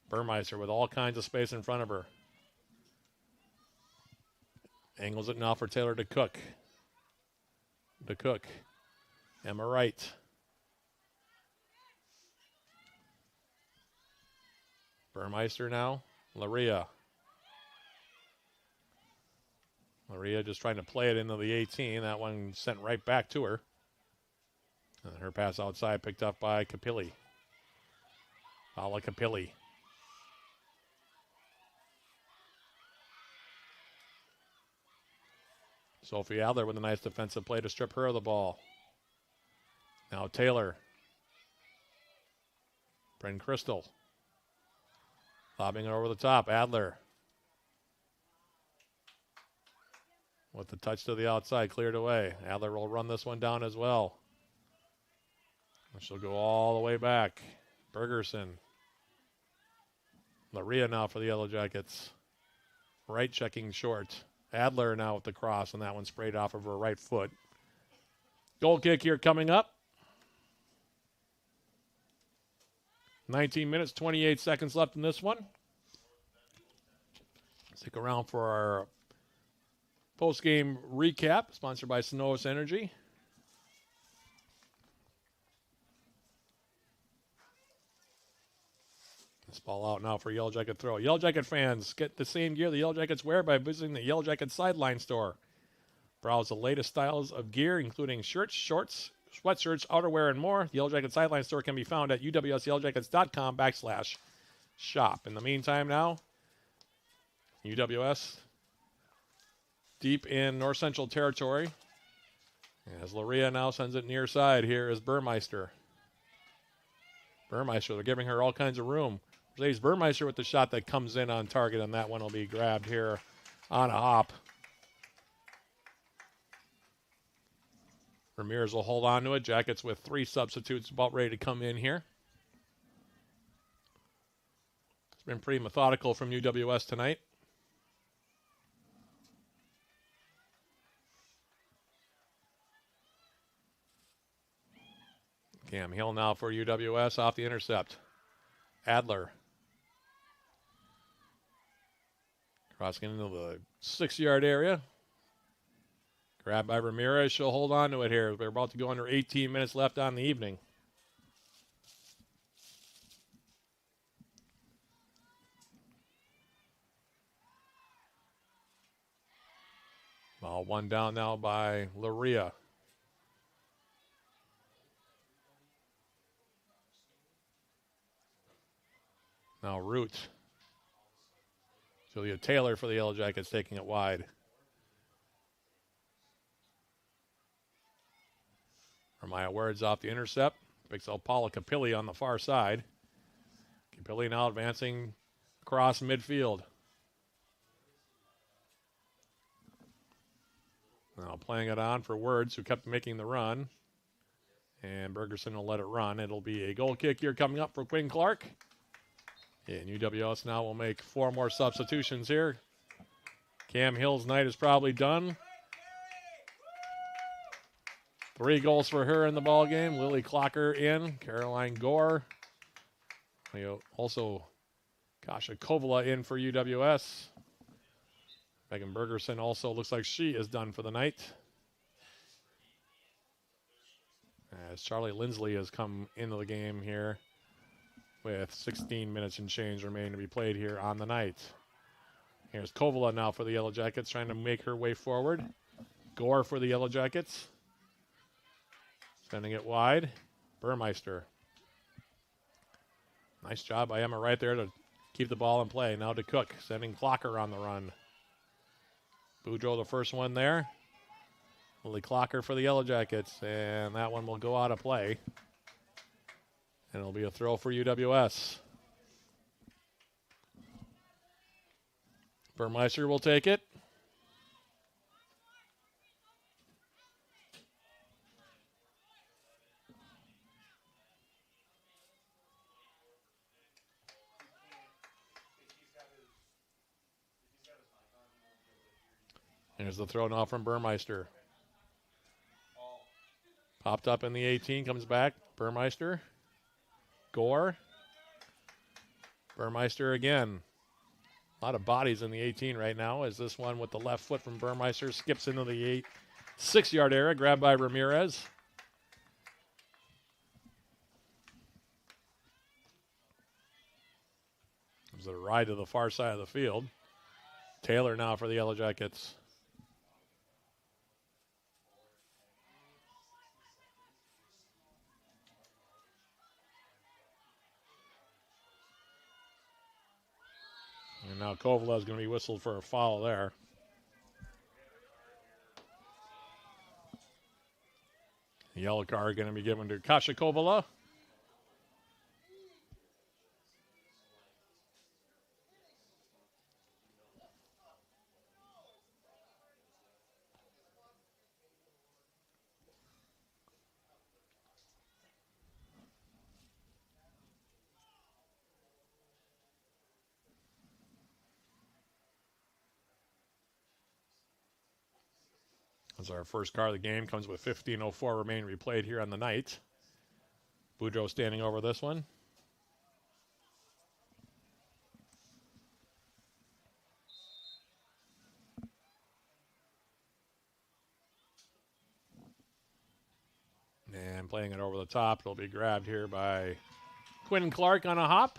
Burmeister with all kinds of space in front of her. Angles it now for Taylor to Cook. Emma Wright. Burmeister now. Luria just trying to play it into the 18. That one sent right back to her. And her pass outside picked up by Capilli. Paula Capilli. Sophie Adler with a nice defensive play to strip her of the ball. Now Taylor. Bryn Crystal. Lobbing it over the top. Adler. With the touch to the outside, cleared away. Adler will run this one down as well. She'll go all the way back. Bergerson. Luria now for the Yellow Jackets. Right checking short. Adler now with the cross, and that one sprayed off of her right foot. Goal kick here coming up. 19 minutes, 28 seconds left in this one. Stick around for our post-game recap, sponsored by Synovus Energy. This ball out now for Yellow Jacket throw. Yellow Jacket fans, get the same gear the Yellow Jackets wear by visiting the Yellow Jacket Sideline store. Browse the latest styles of gear, including shirts, shorts, sweatshirts, outerwear, and more. The Yellow Jacket Sideline store can be found at uwsyellowjackets.com/shop. In the meantime now, UWS deep in North Central territory. As Luria now sends it near side, here is Burmeister. They're giving her all kinds of room. Mercedes Burmeister with the shot that comes in on target, and that one will be grabbed here on a hop. Ramirez will hold on to it. Jackets with 3 substitutes about ready to come in here. It's been pretty methodical from UWS tonight. Cam Hill now for UWS off the intercept. Adler. Crossing into the 6-yard area. Grabbed by Ramirez. She'll hold on to it here. We're about to go under 18 minutes left on the evening. Ball one down now by Luria. Now Root. Julia Taylor for the Yellow Jackets taking it wide. Maya Words off the intercept. Picks up Paula Capilli on the far side. Capilli now advancing across midfield. Now playing it on for Words, who kept making the run. And Bergerson will let it run. It'll be a goal kick here coming up for Quinn Clark. And UWS now will make 4 more substitutions here. Cam Hill's night is probably done. 3 goals for her in the ball game. Lily Clocker in. Caroline Gore. Also, Kasha Kovala in for UWS. Megan Bergerson also looks like she is done for the night. As Charlie Lindsley has come into the game here with 16 minutes and change remaining to be played here on the night. Here's Kovala now for the Yellow Jackets, trying to make her way forward. Gore for the Yellow Jackets. Sending it wide. Burmeister. Nice job by Emma right there to keep the ball in play. Now to Cook, sending Clocker on the run. Boudreaux the first one there. Lily Clocker for the Yellow Jackets, and that one will go out of play. And it'll be a throw for UWS. Burmeister will take it. Here's the throw now from Burmeister. Popped up in the 18, comes back. Burmeister. Gore. Burmeister again. A lot of bodies in the 18 right now as this one with the left foot from Burmeister skips into the 6-yard area, grabbed by Ramirez. Comes a ride to the far side of the field. Taylor now for the Yellow Jackets. And now Kovala is going to be whistled for a foul there. The yellow card going to be given to Kasha Kovala. As our first card of the game comes with 15:04 remaining to be played here on the night. Boudreaux standing over this one. And playing it over the top. It'll be grabbed here by Quinn Clark on a hop.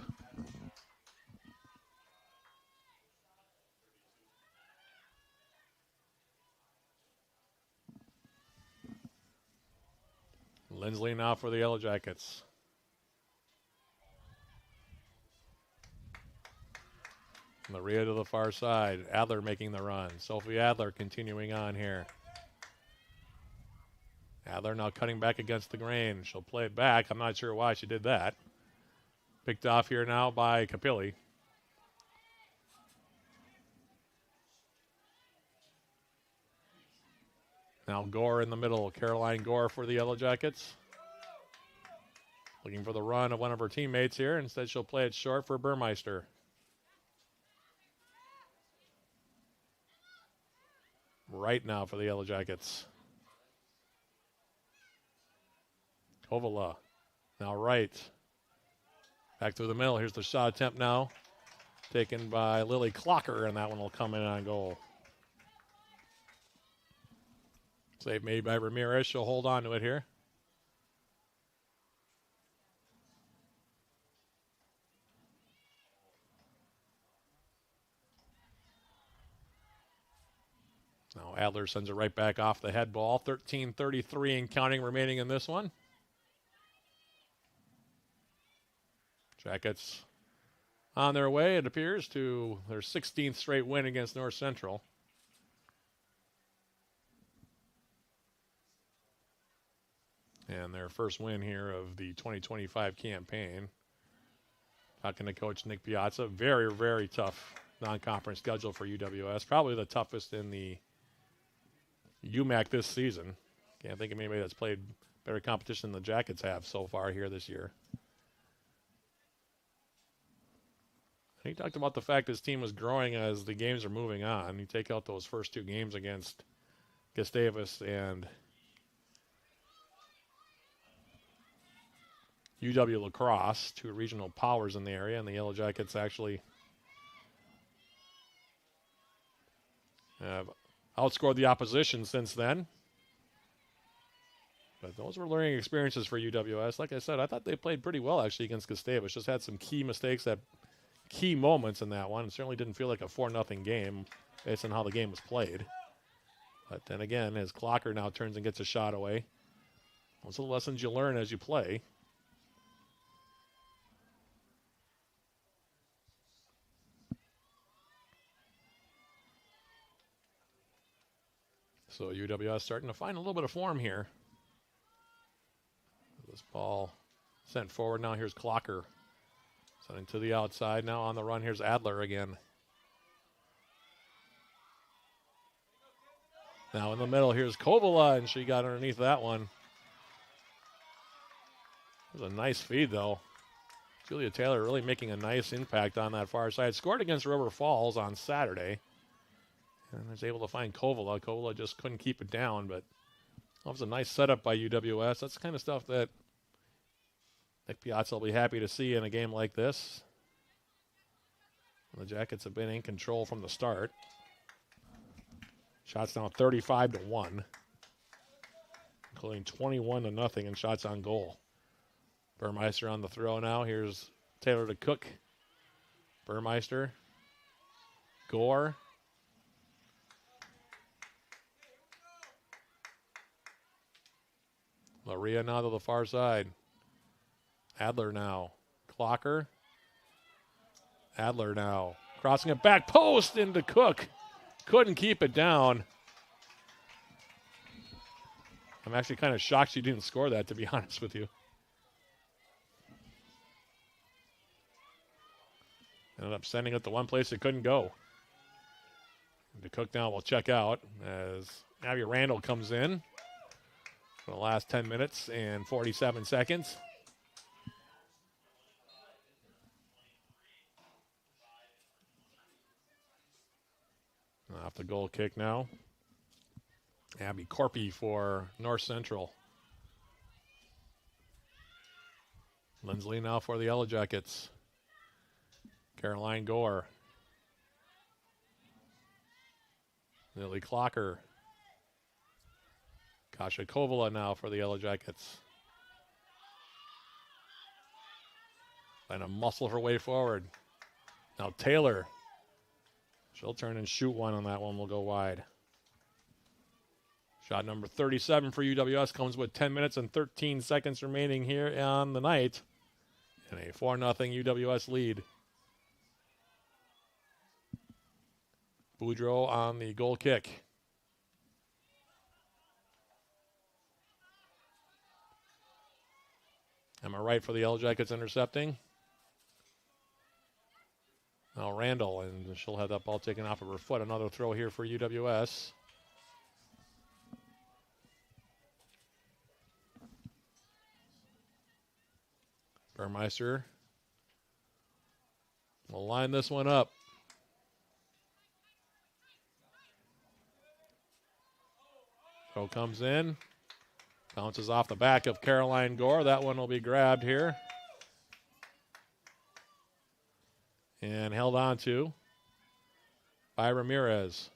Lindsley now for the Yellow Jackets. Maria to the far side. Adler making the run. Sophie Adler continuing on here. Adler now cutting back against the grain. She'll play it back. I'm not sure why she did that. Picked off here now by Capilli. Now Gore in the middle. Caroline Gore for the Yellow Jackets. Looking for the run of one of her teammates here. Instead, she'll play it short for Burmeister. Right now for the Yellow Jackets. Kovala. Now right. Back through the middle. Here's the shot attempt now. Taken by Lily Clocker, and that one will come in on goal. Save made by Ramirez. She'll hold on to it here. Now Adler sends it right back off the head ball. 13:33 and counting remaining in this one. Jackets on their way, it appears, to their 16th straight win against North Central. And their first win here of the 2025 campaign. Talking to Coach Nick Piazza. Very, very tough non-conference schedule for UWS. Probably the toughest in the UMAC this season. Can't think of anybody that's played better competition than the Jackets have so far here this year. He talked about the fact his team was growing as the games are moving on. You take out those first two games against Gustavus and UW La Crosse, two regional powers in the area, and the Yellow Jackets actually have outscored the opposition since then. But those were learning experiences for UWS. Like I said, I thought they played pretty well actually against Gustavus. Just had some key mistakes at key moments in that one. It certainly didn't feel like a 4-0 game based on how the game was played. But then again, as Clocker now turns and gets a shot away, those are the lessons you learn as you play. So UWS starting to find a little bit of form here. This ball sent forward now. Here's Clocker. Sending to the outside now on the run. Here's Adler again. Now in the middle, here's Kovala, and she got underneath that one. It was a nice feed, though. Julia Taylor really making a nice impact on that far side. Scored against River Falls on Saturday. And was able to find Kovala. Kovala just couldn't keep it down, but that was a nice setup by UWS. That's the kind of stuff that Nick Piazza will be happy to see in a game like this. The Jackets have been in control from the start. Shots now 35-1, including 21-0 in shots on goal. Burmeister on the throw now. Here's Taylor to Cook. Burmeister. Gore. Maria now to the far side. Adler now. Clocker. Adler now. Crossing it back post into Cook. Couldn't keep it down. I'm actually kind of shocked she didn't score that, to be honest with you. Ended up sending it the one place it couldn't go. The Cook now will check out as Abby Randall comes in for the last 10 minutes and 47 seconds. Off the goal kick now. Abby Corpy for North Central. Lindsley now for the Yellow Jackets. Caroline Gore. Lily Clocker. Kasha Kovala now for the Yellow Jackets. Trying to muscle her way forward. Now Taylor. She'll turn and shoot one on that one. Will go wide. Shot number 37 for UWS comes with 10 minutes and 13 seconds remaining here on the night. And a 4-0 UWS lead. Boudreau on the goal kick. Emma Wright for the Yellow Jackets intercepting. Now Randall, and she'll have that ball taken off of her foot. Another throw here for UWS. Burmeister will line this one up. Throw comes in. Bounces off the back of Caroline Gore. That one will be grabbed here. And held on to by Ramirez.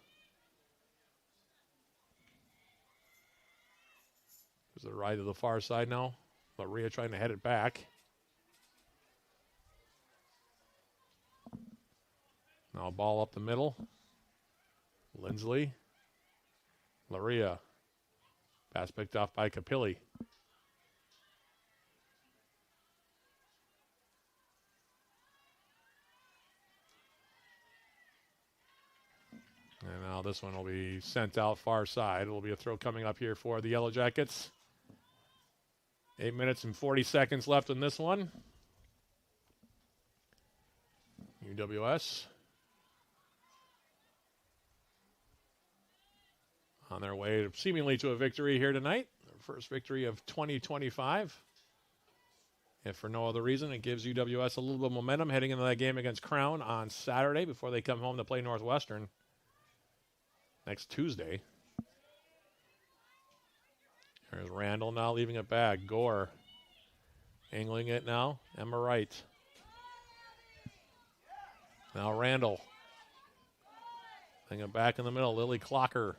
There's the right to the far side now. Maria trying to head it back. Now ball up the middle. Lindsley. Maria. Pass picked off by Capilli. And now this one will be sent out far side. It will be a throw coming up here for the Yellow Jackets. 8 minutes and 40 seconds left in this one. UWS on their way seemingly to a victory here tonight. Their first victory of 2025. If for no other reason, it gives UWS a little bit of momentum heading into that game against Crown on Saturday before they come home to play Northwestern next Tuesday. There's Randall now leaving it back. Gore angling it now. Emma Wright. Now Randall. Playing it back in the middle. Lily Clocker.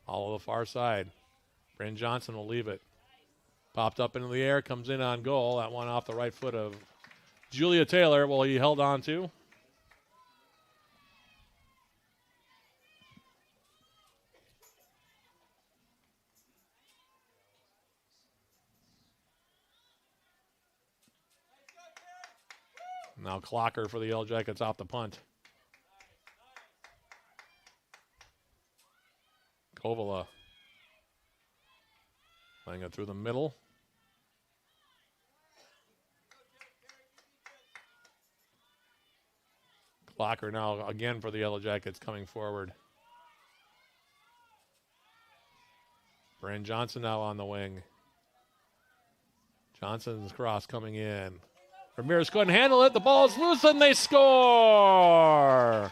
All of the far side. Bryn Johnson will leave it. Popped up into the air. Comes in on goal. That one off the right foot of Julia Taylor. Well, he held on to. Now Clocker for the Yellow Jackets off the punt. Kovala. Playing it through the middle. Clocker now again for the Yellow Jackets coming forward. Bryn Johnson now on the wing. Johnson's cross coming in. Ramirez couldn't handle it. The ball's loose and they score!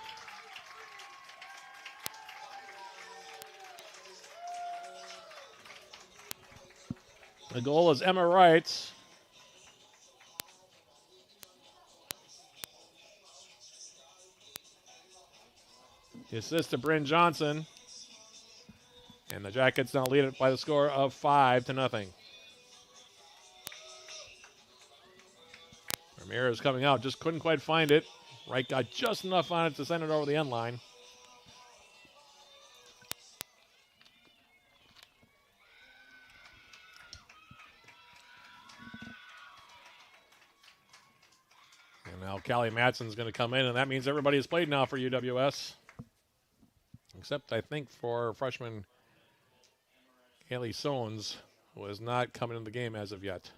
The goal is Emma Wright's. The assist to Bryn Johnson. And the Jackets now lead it by the score of 5-0. Ramirez coming out, just couldn't quite find it. Wright got just enough on it to send it over the end line. And now Callie Matson's going to come in, and that means everybody has played now for UWS. Except, I think, for freshman Haley Sones, who has not come into the game as of yet.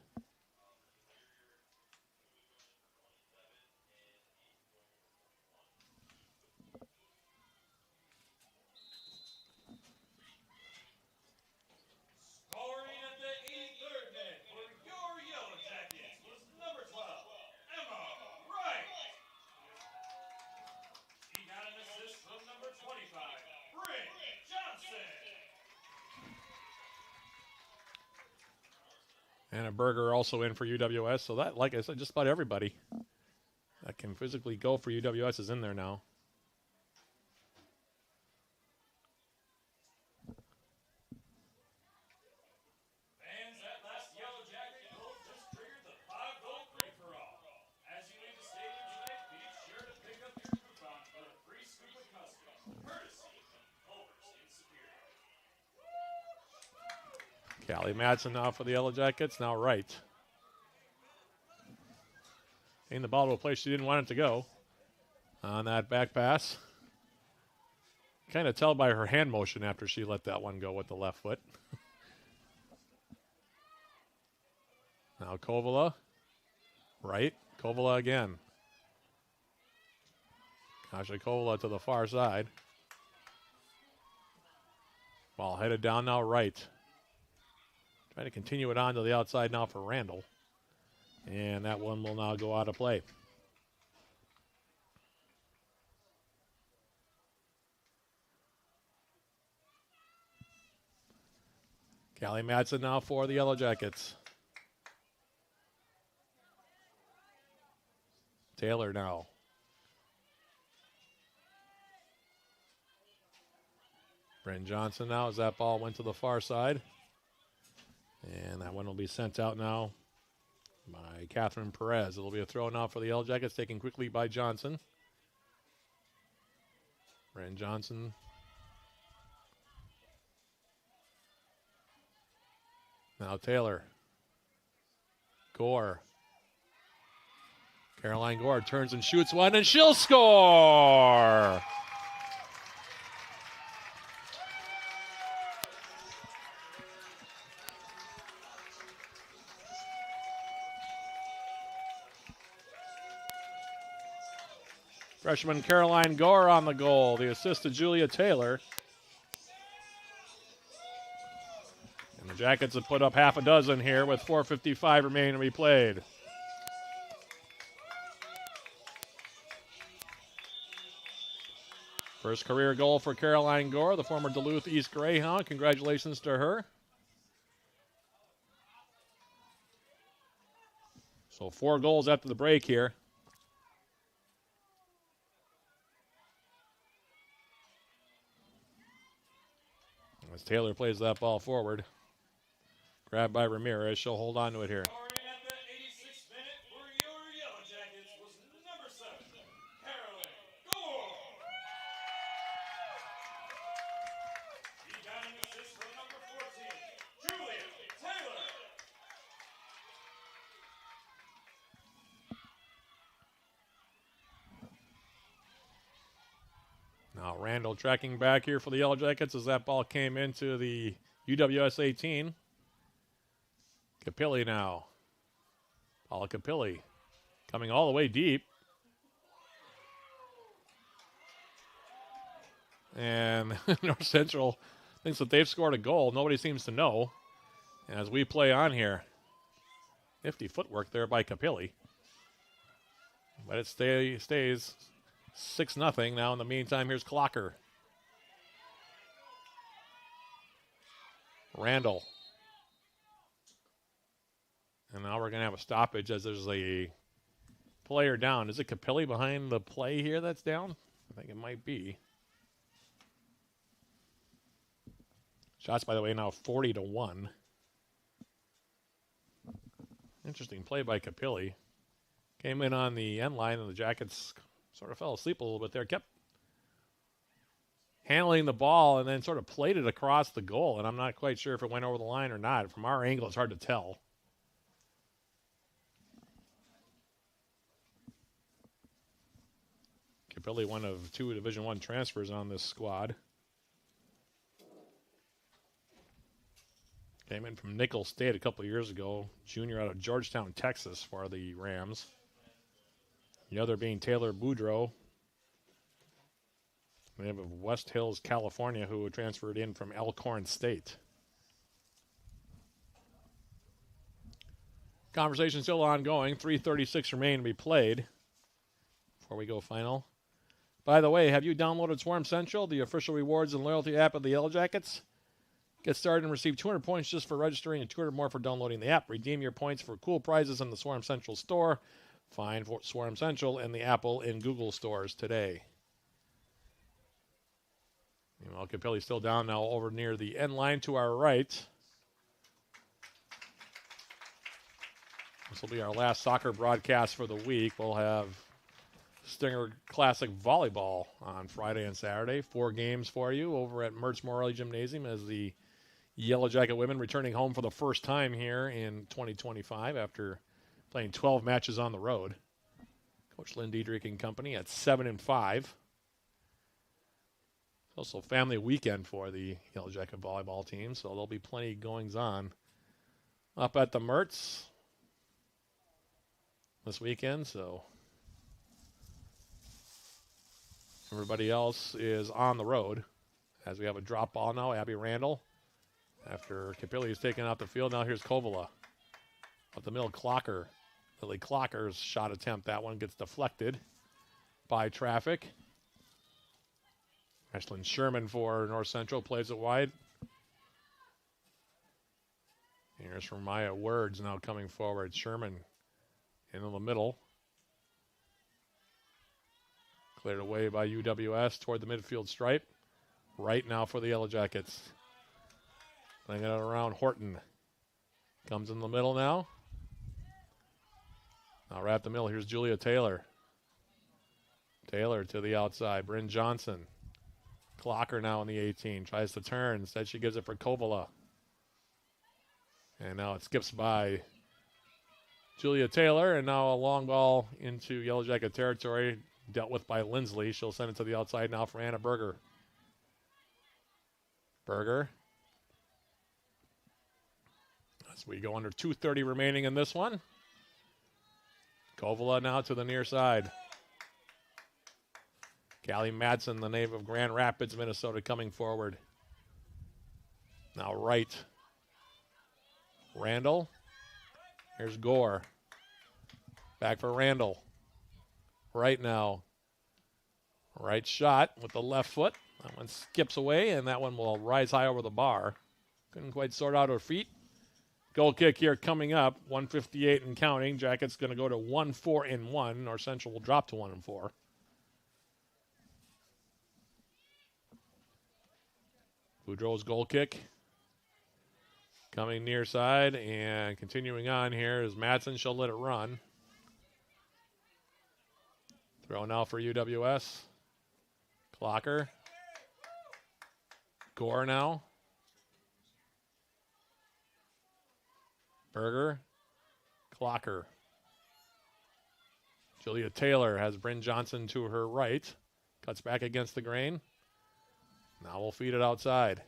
And a Berger also in for UWS. So that, like I said, just about everybody that can physically go for UWS is in there now. Fans, that last Yellow Jacket goal just triggered the 5-goal free-for-all. As you leave the stadium tonight, be sure to pick up your coupon for a free scoop of custard, courtesy of Culver's in Superior. Callie Madsen now for the Yellow Jackets. Now Wright. Getting the ball to a place she didn't want it to go on that back pass. Kind of tell by her hand motion after she let that one go with the left foot. Now Kovala. Wright. Kovala again. Kasha Kovala to the far side. Ball headed down now Wright. Trying to continue it on to the outside now for Randall. And that one will now go out of play. Callie Madsen now for the Yellow Jackets. Taylor now. Bryn Johnson now as that ball went to the far side. And that one will be sent out now by Catherine Perez. It'll be a throw now for the Yellow Jackets, taken quickly by Johnson. Bryn Johnson. Now Taylor. Gore. Caroline Gore turns and shoots one, and she'll score! Freshman Caroline Gore on the goal. The assist to Julia Taylor. And the Jackets have put up half a dozen here with 4:55 remaining to be played. First career goal for Caroline Gore, the former Duluth East Greyhound. Congratulations to her. So 4 goals after the break here. As Taylor plays that ball forward. Grabbed by Ramirez. She'll hold on to it here. Scoring at the 86th minute for your Yellow Jackets was number 7, Carolyn Gore. He got an assist from number 14, Julia Taylor. Now Randall tracking back here for the Yellow Jackets as that ball came into the UWS 18. Capilli now. Paula Capilli coming all the way deep. And North Central thinks that they've scored a goal. Nobody seems to know. As we play on here. Nifty footwork there by Capilli. But it stays 6-0. Now in the meantime, here's Clocker. Randall. And now we're going to have a stoppage as there's a player down. Is it Capilli behind the play here that's down? I think it might be. Shots, by the way, now 40-1. Interesting play by Capilli. Came in on the end line, and the Jackets sort of fell asleep a little bit there. Kept handling the ball and then sort of played it across the goal, and I'm not quite sure if it went over the line or not. From our angle, it's hard to tell. Capilli, one of 2 Division I transfers on this squad. Came in from Nicholls State a couple of years ago. Junior out of Georgetown, Texas for the Rams. The other being Taylor Boudreau. They have West Hills, California, who transferred in from Elkhorn State. Conversation still ongoing. 3:36 remain to be played before we go final. By the way, have you downloaded Swarm Central, the official rewards and loyalty app of the Yellow Jackets? Get started and receive 200 points just for registering and 200 more for downloading the app. Redeem your points for cool prizes in the Swarm Central store. Find Swarm Central in the Apple and Google stores today. Well, Capilli's still down now over near the end line to our right. This will be our last soccer broadcast for the week. We'll have Stinger Classic Volleyball on Friday and Saturday. 4 games for you over at Mertz Morley Gymnasium as the Yellow Jacket women returning home for the first time here in 2025 after playing 12 matches on the road. Coach Lynn Diedrich and company at 7-5. It's also family weekend for the Yellow Jacket volleyball team, so there'll be plenty goings on up at the Mertz this weekend, so everybody else is on the road as we have a drop ball now. Abby Randall, after Capilli is taken out the field, now here's Kovala. Up the middle, Clocker. Lily Clocker's shot attempt. That one gets deflected by traffic. Ashlyn Sherman for North Central plays it wide. Here's from Maya Words now coming forward. Sherman into the middle. Cleared away by UWS toward the midfield stripe. Right now for the Yellow Jackets. Playing it around Horton. Comes in the middle now. Now right up the middle. Here's Julia Taylor. Taylor to the outside. Bryn Johnson. Clocker now in the 18. Tries to turn. Instead she gives it for Kovala. And now it skips by Julia Taylor. And now a long ball into Yellow Jacket territory. Dealt with by Lindsley. She'll send it to the outside now for Anna Berger. Berger. As we go under 2:30 remaining in this one. Kovala now to the near side. Callie Madsen, the native of Grand Rapids, Minnesota, coming forward. Now right. Randall. Here's Gore. Back for Randall. Right now. Right shot with the left foot. That one skips away, and that one will rise high over the bar. Couldn't quite sort out her feet. Goal kick here coming up. 1:58 and counting. Jackets going to go to 1-4-1. North Central will drop to 1-4. Boudreau's goal kick. Coming near side and continuing on here is Madsen. She'll let it run. Throw now for UWS. Clocker. Gore now. Berger. Clocker. Julia Taylor has Bryn Johnson to her right. Cuts back against the grain. Now we'll feed it outside.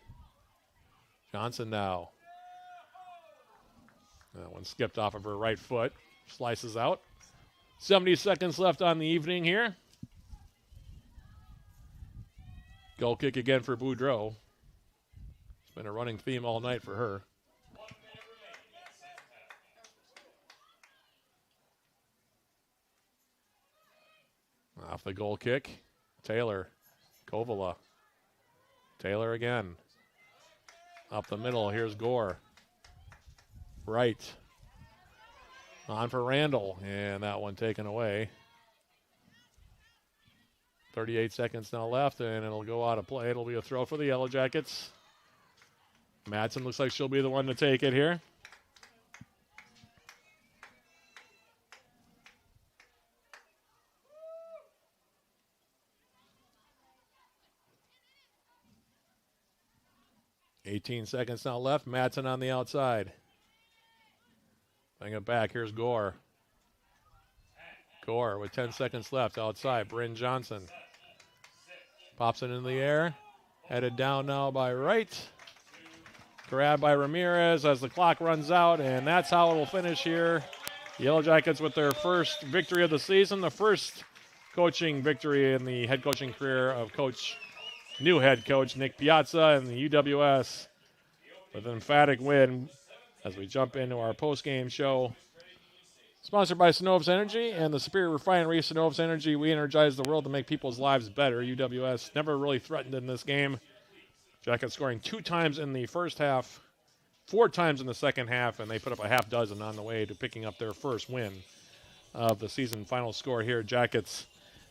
Johnson now. That one skipped off of her right foot. Slices out. 70 seconds left on the evening here. Goal kick again for Boudreau. It's been a running theme all night for her. 1 minute remaining in the second half. Off the goal kick. Taylor. Kovala. Taylor again. Up the middle. Here's Gore. Right. On for Randall. And that one taken away. 38 seconds now left, and it'll go out of play. It'll be a throw for the Yellow Jackets. Madsen looks like she'll be the one to take it here. $18 seconds now left. Madsen on the outside. Bring it back. Here's Gore. Gore with 10 seconds left outside. Bryn Johnson pops it in the air. Headed down now by Wright. Grabbed by Ramirez as the clock runs out, and that's how it will finish here. Yellow Jackets with their first victory of the season, the first coaching victory in the head coaching career of new head coach Nick Piazza and the UWS with an emphatic win as we jump into our post-game show. Sponsored by Synovus Energy and the Superior Refinery. Synovus Energy, we energize the world to make people's lives better. UWS never really threatened in this game. Jackets scoring 2 times in the first half, 4 times in the second half, and they put up a half dozen on the way to picking up their first win of the season. Final score here, Jackets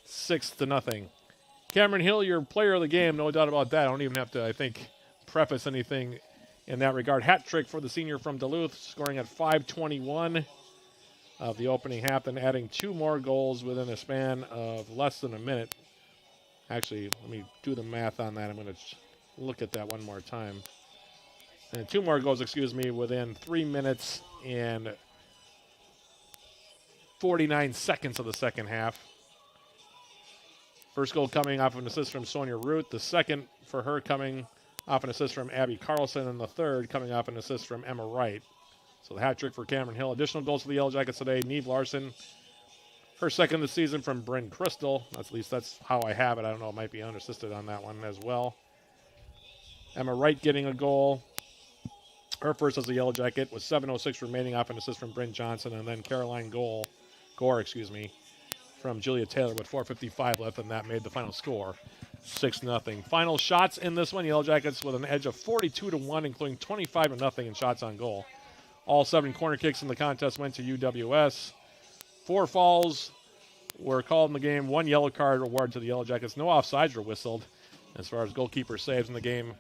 6-0. Cameron Hill, your player of the game, no doubt about that. I don't even have to, I think, preface anything in that regard. Hat trick for the senior from Duluth, scoring at 5:21 of the opening half, and adding 2 more goals within a span of less than a minute. Actually, let me do the math on that. I'm going to look at that one more time. And 2 more goals, within 3 minutes and 49 seconds of the second half. First goal coming off of an assist from Sonia Root. The second for her coming off an assist from Abby Carlson. And the third coming off an assist from Emma Wright. So the hat trick for Cameron Hill. Additional goals for the Yellow Jackets today. Neve Larson, her second of the season from Bryn Crystal. At least that's how I have it. I don't know. It might be unassisted on that one as well. Emma Wright getting a goal. Her first as a Yellow Jacket with 7:06 remaining off an assist from Bryn Johnson. And then Caroline Gore, from Julia Taylor with 4:55 left. And that made the final score 6-0. Final shots in this one. Yellow Jackets with an edge of 42-1, including 25-0 in shots on goal. All 7 corner kicks in the contest went to UWS. 4 fouls were called in the game. 1 yellow card awarded to the Yellow Jackets. No offsides were whistled as far as goalkeeper saves in the game.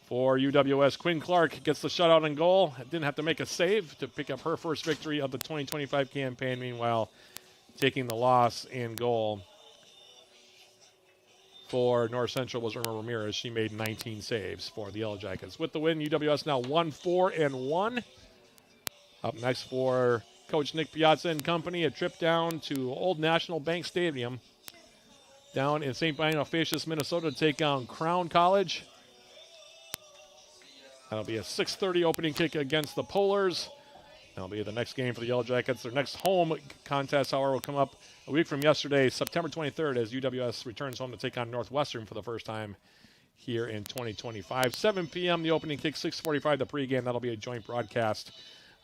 For UWS, Quinn Clark gets the shutout in goal. Didn't have to make a save to pick up her first victory of the 2025 campaign. Meanwhile, taking the loss in goal for North Central was Irma Ramirez. She made 19 saves for the Yellow Jackets. With the win, UWS now 1-4-1. Up next for Coach Nick Piazza and company, a trip down to Old National Bank Stadium down in St. Bonifacius, Minnesota to take on Crown College. That'll be a 6:30 opening kick against the Polars. That'll be the next game for the Yellow Jackets. Their next home contest, however, will come up a week from yesterday, September 23rd, as UWS returns home to take on Northwestern for the first time here in 2025. 7 p.m. the opening kick, 6:45 the pregame. That'll be a joint broadcast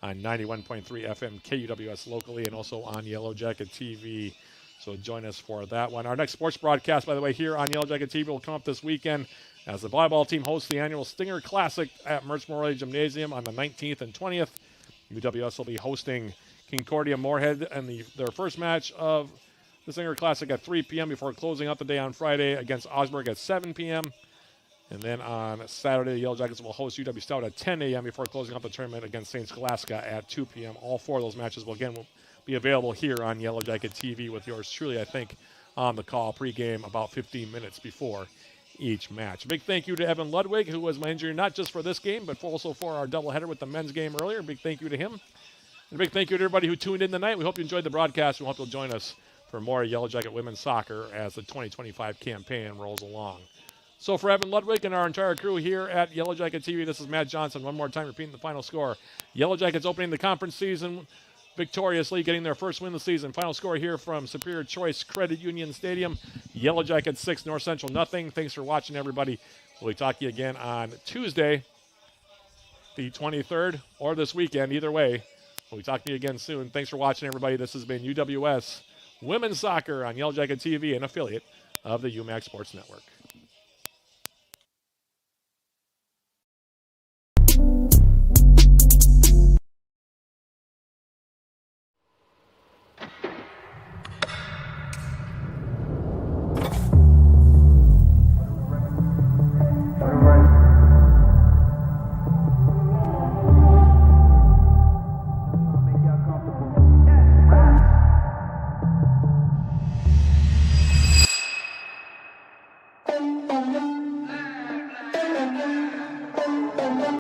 on 91.3 FM KUWS locally and also on Yellow Jacket TV. So join us for that one. Our next sports broadcast, by the way, here on Yellow Jacket TV will come up this weekend as the volleyball team hosts the annual Stinger Classic at Mertz Memorial Gymnasium on the 19th and 20th. UWS will be hosting Concordia Moorhead in their first match of the Stinger Classic at 3 p.m. before closing out the day on Friday against Augsburg at 7 p.m. And then on Saturday, the Yellow Jackets will host UW Stout at 10 a.m. before closing out the tournament against St. Scholastica at 2 p.m. All four of those matches will be available here on Yellow Jacket TV with yours truly, I think, on the call pregame about 15 minutes before each match. A big thank you to Evan Ludwig, who was my engineer not just for this game, but also for our doubleheader with the men's game earlier. Big thank you to him. And a big thank you to everybody who tuned in tonight. We hope you enjoyed the broadcast. We hope you'll join us for more Yellow Jacket women's soccer as the 2025 campaign rolls along. So for Evan Ludwig and our entire crew here at Yellow Jacket TV, this is Matt Johnson. One more time, repeating the final score. Yellow Jackets opening the conference season victoriously, getting their first win of the season. Final score here from Superior Choice Credit Union Stadium. Yellow Jackets 6, North Central nothing. Thanks for watching, everybody. We'll talk to you again on Tuesday, the 23rd, or this weekend. Either way, we'll talk to you again soon. Thanks for watching, everybody. This has been UWS Women's Soccer on Yellow Jacket TV, an affiliate of the UMAC Sports Network.